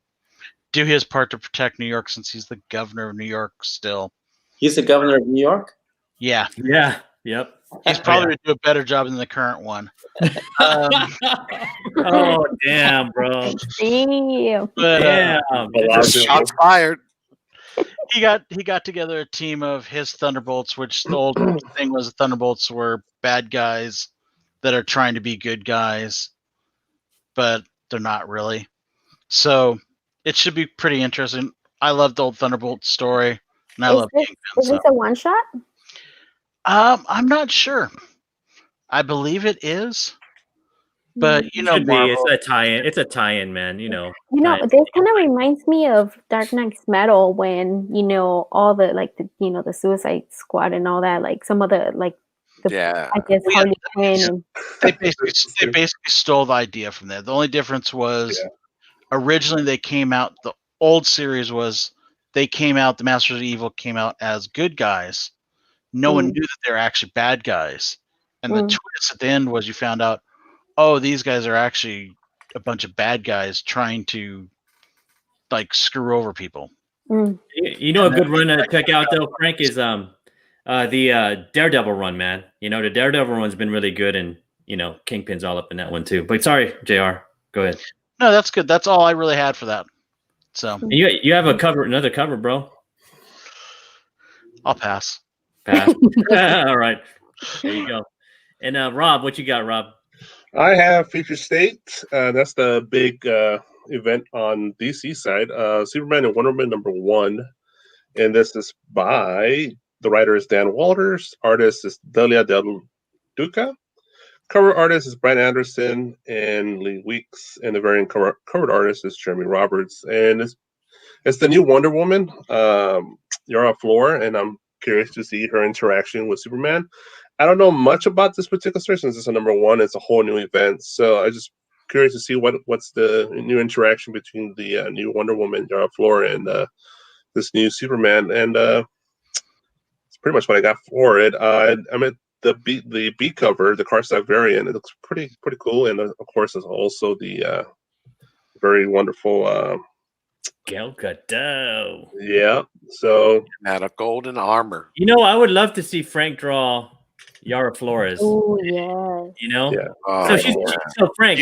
do his part to protect New York, since he's the governor of New York still. He's the governor of New York? Yeah. Yeah. Yep. He's probably going to do a better job than the current one. Oh, damn, bro. Damn. Shots fired. He got together a team of his Thunderbolts, which the old thing was the Thunderbolts were bad guys that are trying to be good guys, but they're not really. So it should be pretty interesting. I love the old Thunderbolt story, and I love Kingpin. Is this a one shot? I'm not sure. I believe it is, but Marvel, it's a tie-in. It's a tie-in, man. This kind of reminds me of Dark Knight's Metal when all the the Suicide Squad and all that, like some of the I guess Harley Quinn. They basically stole the idea from there. The only difference was originally they came out. The old series was they came out. The Masters of Evil came out as good guys. No one knew that they were actually bad guys. And the twist at the end was you found out, oh, these guys are actually a bunch of bad guys trying to screw over people. A good run to check out though, Frank, is the Daredevil run, man. The Daredevil run's been really good, and Kingpin's all up in that one too. But sorry, JR, go ahead. No, that's good. That's all I really had for that. So you have another cover, bro. I'll pass. All right, there you go. And Rob, what you got, Rob? I have Future State. That's the big event on DC side. Superman and Wonder Woman #1, and this is by the writer is Dan Walters, artist is Delia Del Duca, cover artist is Bryan Anderson and Lee Weeks, and the variant cover artist is Jeremy Roberts, and it's the new Wonder Woman, Yara Flor, and I'm curious to see her interaction with Superman. I don't know much about this particular story since it's a #1. It's a whole new event, so I just curious to see what's the new interaction between the new Wonder Woman, Yara Flor, and this new Superman, and it's pretty much what I got for it. I'm at the B cover, the cardstock variant. It looks pretty cool, and of course, there's also the very wonderful Gal Gadot. Yeah, so out of golden armor. I would love to see Frank draw Yara Flores. Oh yeah. So so Frank.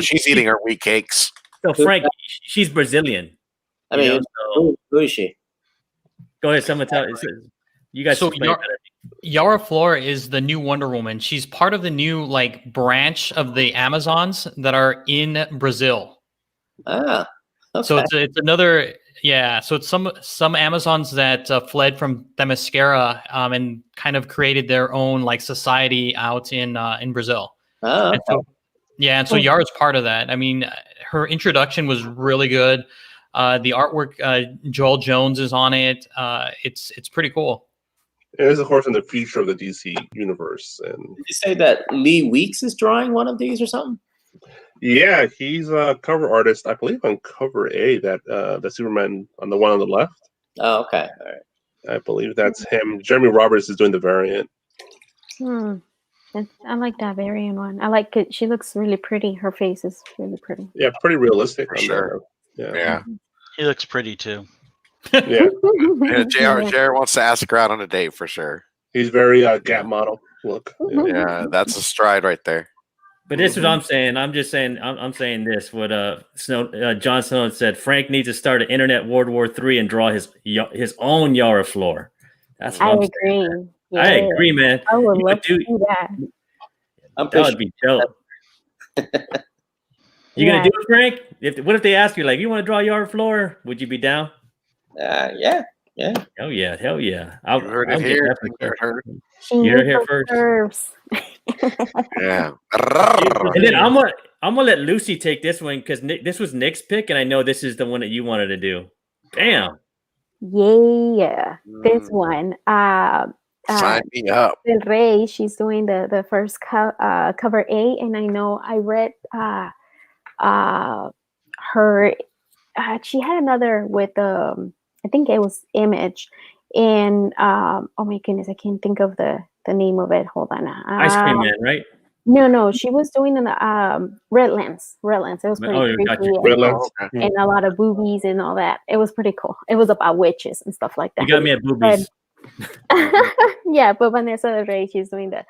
She's eating her wheat cakes. So Frank, she's Brazilian. I mean, who is she? Go ahead, someone tell you guys. So Yara Flor is the new Wonder Woman. She's part of the new branch of the Amazons that are in Brazil. Ah. Okay. So it's another, so it's some Amazons that fled from Themyscira and kind of created their own society out in Brazil. Oh, okay. And so Yara's part of that. I mean, her introduction was really good. The artwork, Joel Jones is on it. It's pretty cool. It is, of course, in the future of the DC universe. And did you say that Lee Weeks is drawing one of these or something? Yeah, he's a cover artist, I believe, on cover A, that the Superman on the one on the left. Oh, okay. All right. I believe that's him. Jeremy Roberts is doing the variant. I like that variant one. I like it. She looks really pretty. Her face is really pretty. Yeah, pretty realistic. For sure. Yeah. He looks pretty too. Yeah. JR wants to ask her out on a date for sure. He's very Gap model look. Yeah, that's a stride right there. But this is what I'm saying. I'm just saying. I'm saying this. What Jon Snow said. Frank needs to start an internet World War III and draw his own Yara floor. That's what I'm agree. saying. Yeah. I agree, man. I would love to do that. That would be dope. You gonna do it, Frank? What if they ask you, like, you want to draw Yara floor? Would you be down? Yeah. Hell yeah. You heard it here. You heard it here first. Yeah. And then I'm gonna let Lucy take this one because this was Nick's pick, and I know this is the one that you wanted to do. Bam. Yeah. This one. Sign me up. Del Rey, she's doing the first cover A, and I know I read her. She had another with I think it was Image, and oh my goodness, I can't think of the name of it. Hold on. Ice Cream Man, right? No, she was doing an Redlands. It was pretty creepy. And a lot of boobies and all that. It was pretty cool. It was about witches and stuff like that. You got me at boobies. Yeah, but Vanessa Del Rey, she's doing the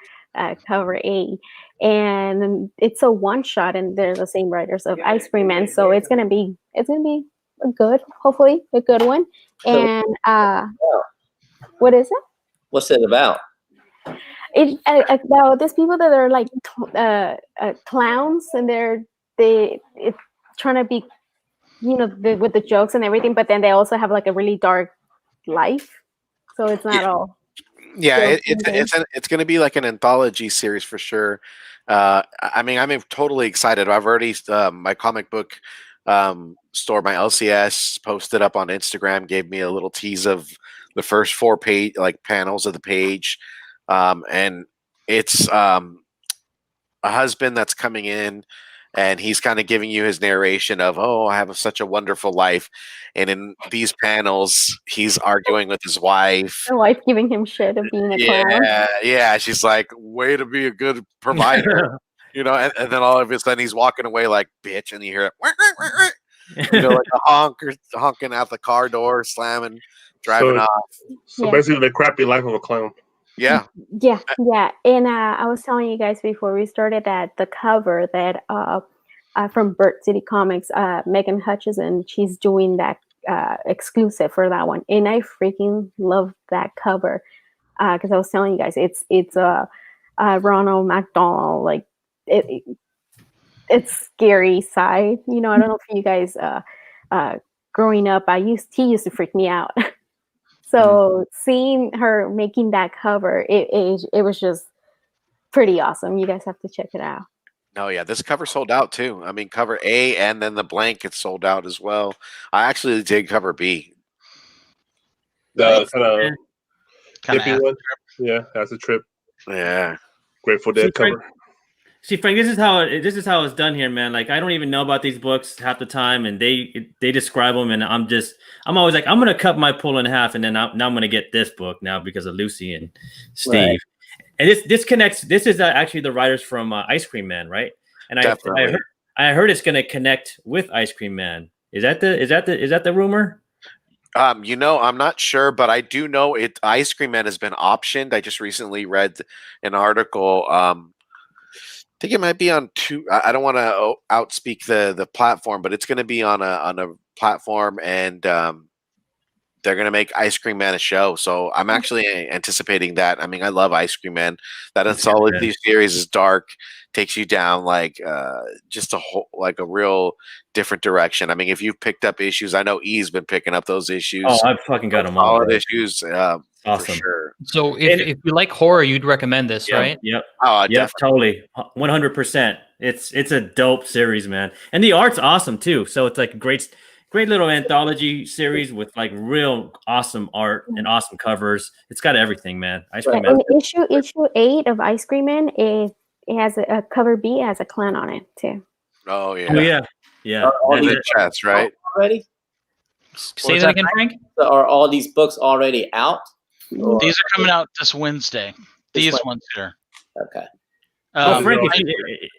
cover A, and it's a one shot, and they're the same writers of Ice Cream Man, so it's gonna be hopefully a good one. And what is it? What's it about? It about these people that are like clowns, and it's trying to be, with the jokes and everything, but then they also have like a really dark life, so it's not all. Yeah, it's going to be like an anthology series for sure. I mean, I'm totally excited. I've already my comic book store, my LCS, posted up on Instagram, gave me a little tease of the first 4 panels of the page, and it's a husband that's coming in, and he's kind of giving you his narration of, oh, I have such a wonderful life. And in these panels, he's arguing with his wife. The wife giving him shit of being a clown. Yeah. She's like, way to be a good provider. And then all of a sudden he's walking away like, bitch. And you hear it, like a honking out the car door, slamming, driving off. So basically the crappy life of a clown. Yeah. And I was telling you guys before we started that the cover that from Bird City Comics, Megan Hutchison, she's doing that exclusive for that one, and I freaking love that cover because I was telling you guys it's Ronald McDonald, like it's scary side. I don't know if you guys growing up, he used to freak me out. So seeing her making that cover, it was just pretty awesome. You guys have to check it out. Oh yeah, this cover sold out too. I mean, cover A and then the blanket sold out as well. I actually did cover B. The kind of hippie one. Yeah, that's a trip. Yeah, Grateful Dead cover. See, Frank, this is how it's done here, man. Like, I don't even know about these books half the time, and they describe them, and I'm always like, I'm gonna cut my pull in half, and then now I'm gonna get this book now because of Lucy and Steve. Right. And this connects. This is actually the writers from Ice Cream Man, right? And I heard it's gonna connect with Ice Cream Man. Is that the rumor? I'm not sure, but I do know it. Ice Cream Man has been optioned. I just recently read an article. I think it might be on two. I don't want to outspeak the platform, but it's going to be on a platform, and they're going to make Ice Cream Man a show. So I'm actually anticipating that. I mean, I love Ice Cream Man. That anthology series is dark, takes you down like just a real different direction. I mean, if you've picked up issues, I know E's been picking up those issues. Oh, I've fucking got them all. Issues. Awesome. For sure. So if you like horror, you'd recommend this, right? Yep. Oh, yep, totally. 100%. It's a dope series, man. And the art's awesome too. So it's like a great little anthology series with like real awesome art and awesome covers. It's got everything, man. Ice Cream Man. Issue 8 of Ice Cream Man, it has a cover B, has a clown on it too. Oh yeah. Oh, yeah. All the chats, right? Already? Say that again, Frank? Are all these books already out? These are coming out this Wednesday. These ones here. Okay. Frank,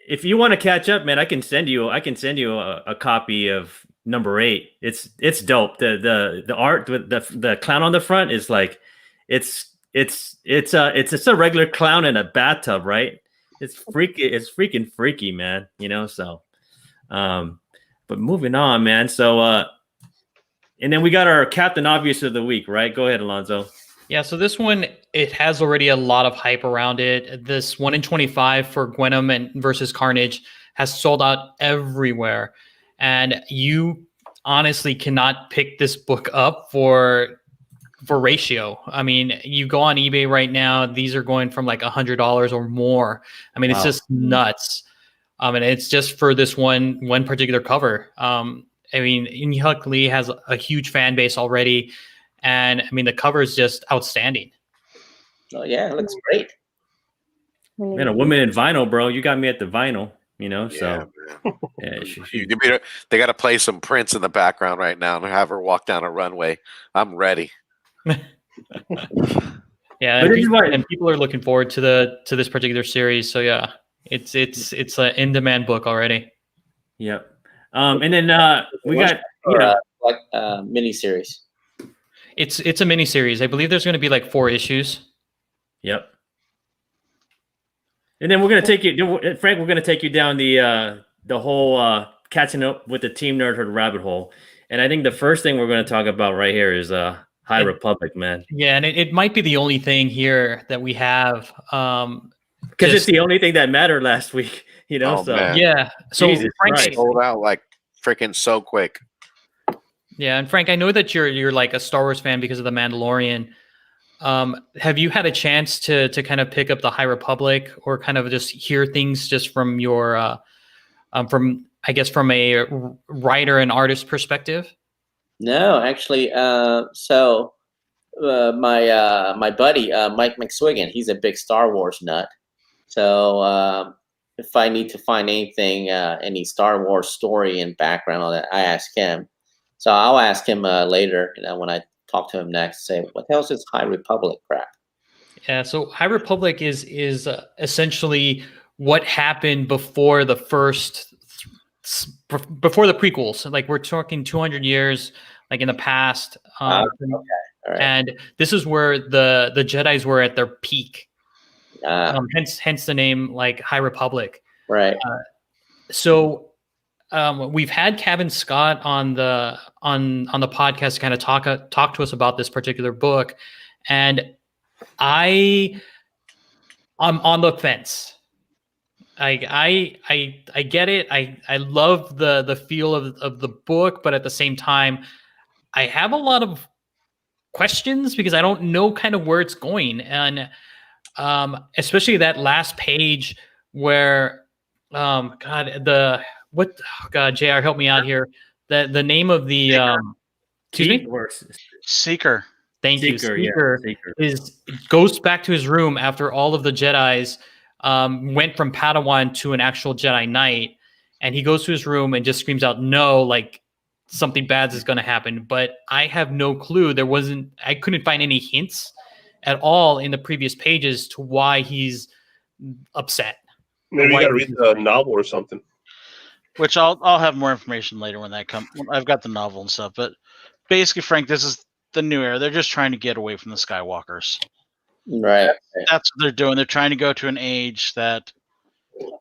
if you want to catch up, man, I can send you a copy of number 8. It's dope. The art with the clown on the front is like it's just a regular clown in a bathtub, right? freaking freaky, man. You know, so but moving on, man. So and then we got our Captain Obvious of the week, right? Go ahead, Alonzo. Yeah, so this one, it has already a lot of hype around it. This 1 in 25 for Gwenum and versus Carnage has sold out everywhere. And you honestly cannot pick this book up for ratio. I mean, you go on eBay right now, these are going from like $100 or more. I mean, it's just nuts. And it's just for this one particular cover. I mean, Inhyuk Lee has a huge fan base already. And I mean, the cover is just outstanding. Oh yeah, it looks great. Man, a woman in vinyl, bro. You got me at the vinyl, you know. So yeah, they got to play some Prince in the background right now and have her walk down a runway. I'm ready. Yeah, and people are looking forward to this particular series. So yeah, it's an in-demand book already. Yep. And then we got like miniseries. It's a miniseries. I believe there's going to be like 4 issues. Yep. And then we're gonna take you, Frank. We're gonna take you down the whole catching up with the Team Nerd Herd rabbit hole. And I think the first thing we're gonna talk about right here is High Republic, man. Yeah, and it might be the only thing here that we have. Because it's the only thing that mattered last week, you know. Oh, so man. Yeah. So Frank sold out like freaking so quick. Yeah, and Frank, I know that you're like a Star Wars fan because of The Mandalorian. Have you had a chance to kind of pick up the High Republic or kind of just hear things just from your from a writer and artist perspective? No, actually, so my buddy Mike McSwiggan, he's a big Star Wars nut. So if I need to find anything, any Star Wars story and background on that, I ask him. So I'll ask him later, when I talk to him next. Say, what the hell is this High Republic crap? Yeah, so High Republic is essentially what happened before the prequels. Like we're talking 200 years, like in the past. Okay. All right. And this is where the Jedis were at their peak. Hence the name, like High Republic. Right. So we've had Kevin Scott on the podcast to kind of talk to us about this particular book, and I'm on the fence. I get it. I love the feel of the book, but at the same time, I have a lot of questions because I don't know kind of where it's going, and especially that last page where JR, help me out here. The name of the excuse me? Seeker. Thank you. Seeker goes back to his room after all of the Jedis went from Padawan to an actual Jedi Knight, and he goes to his room and just screams out, "No!" Like something bad is going to happen. But I have no clue. I couldn't find any hints at all in the previous pages to why he's upset. Maybe you got to read the novel or something. Which I'll have more information later when that comes. I've got the novel and stuff, but basically, Frank, this is the new era. They're just trying to get away from the Skywalkers. Right. That's what they're doing. They're trying to go to an age that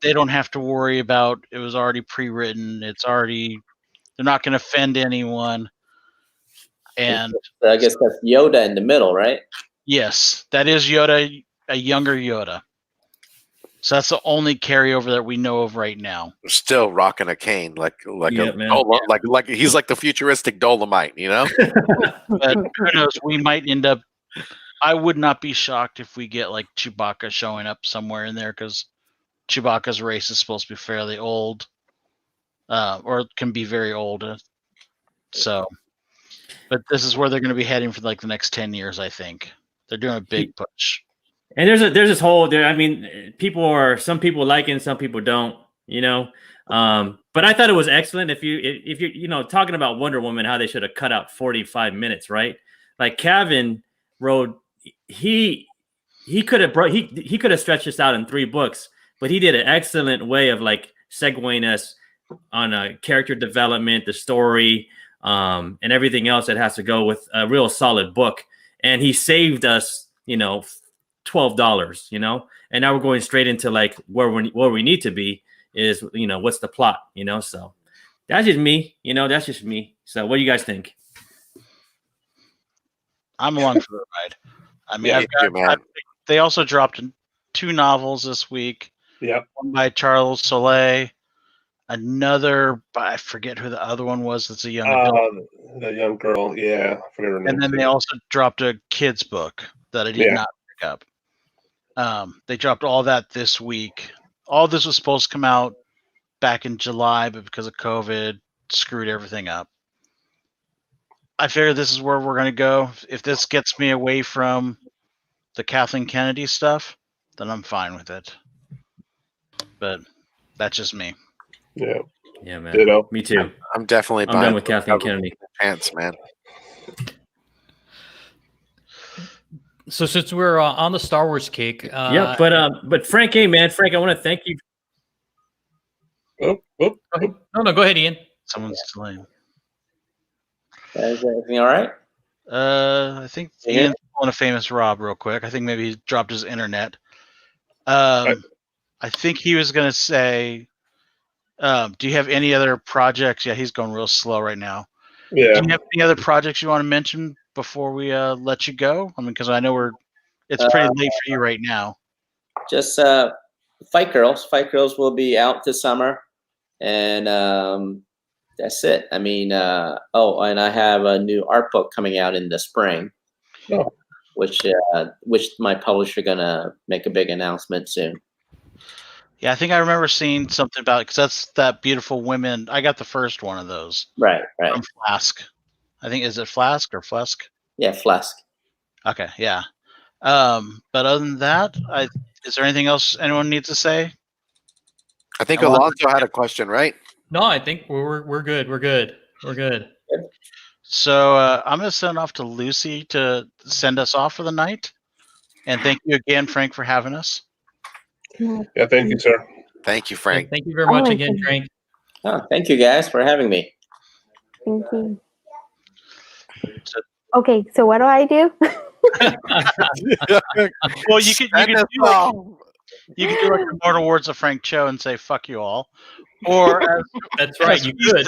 they don't have to worry about. It was already pre-written. They're not going to offend anyone. And I guess that's Yoda in the middle, right? Yes, that is Yoda, a younger Yoda. So that's the only carryover that we know of right now. Still rocking a cane, like he's like the futuristic Dolomite, you know. But who knows? We might end up. I would not be shocked if we get like Chewbacca showing up somewhere in there because Chewbacca's race is supposed to be fairly old, or can be very old. But this is where they're going to be heading for like the next 10 years. I think they're doing a big push. And there's this whole there. I mean, some people like it, and some people don't. You know, but I thought it was excellent. If you're talking about Wonder Woman, how they should have cut out 45 minutes, right? Like Kevin wrote, he could have stretched this out in 3 books, but he did an excellent way of like segueing us on a character development, the story, and everything else that has to go with a real solid book. And he saved us, $12, you know, and now we're going straight into like where we need to be is, you know, what's the plot, you know? So that's just me, you know, that's just me. So what do you guys think? I'm along for the ride. I mean, they also dropped 2 novels this week. Yep. One by Charles Soule, another by, I forget who the other one was. That's a young adult. The young girl, yeah. I forget her name. And then they also dropped a kid's book that I did not pick up. They dropped all that this week. All this was supposed to come out back in July, but because of COVID, screwed everything up. I figure this is where we're going to go. If this gets me away from the Kathleen Kennedy stuff, then I'm fine with it. But that's just me. Yeah. Yeah, man. You know, me too. I'm definitely done with Kathleen Kennedy. Pants, man. So since we're on the Star Wars kick, yeah, but Frank, hey man, Frank, I want to thank you. No, go ahead, Ian. Someone's slain. Is everything all right? I think Ian's on a famous Rob real quick. I think maybe he dropped his internet. I think he was going to say, do you have any other projects? Yeah, he's going real slow right now. Yeah. Do you have any other projects you want to mention before we let you go? I mean, because I know it's pretty late for you right now. Just Fight Girls. Fight Girls will be out this summer, and that's it. I mean, and I have a new art book coming out in the spring, which my publisher gonna make a big announcement soon. Yeah, I think I remember seeing something about it because that's that Beautiful Women. I got the first one of those. Right. From Flask. I think, is it Flask or Flesk? Yeah, Flask. Okay, yeah. But other than that, is there anything else anyone needs to say? I think Alonso had a question, right? No, I think we're good. We're good. So I'm going to send off to Lucy to send us off for the night. And thank you again, Frank, for having us. Yeah, thank you, sir. Thank you, Frank. Thank you very much again, Frank. Oh, thank you guys for having me. Thank you. Okay, so what do I do? Well, you can do like the Mortal Words of Frank Cho and say "fuck you all," or that's right, you could.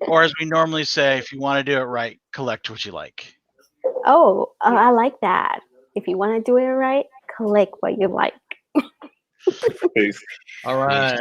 Or as we normally say, if you want to do it right, collect what you like. Oh, I like that. If you want to do it right, collect what you like. Peace. All right.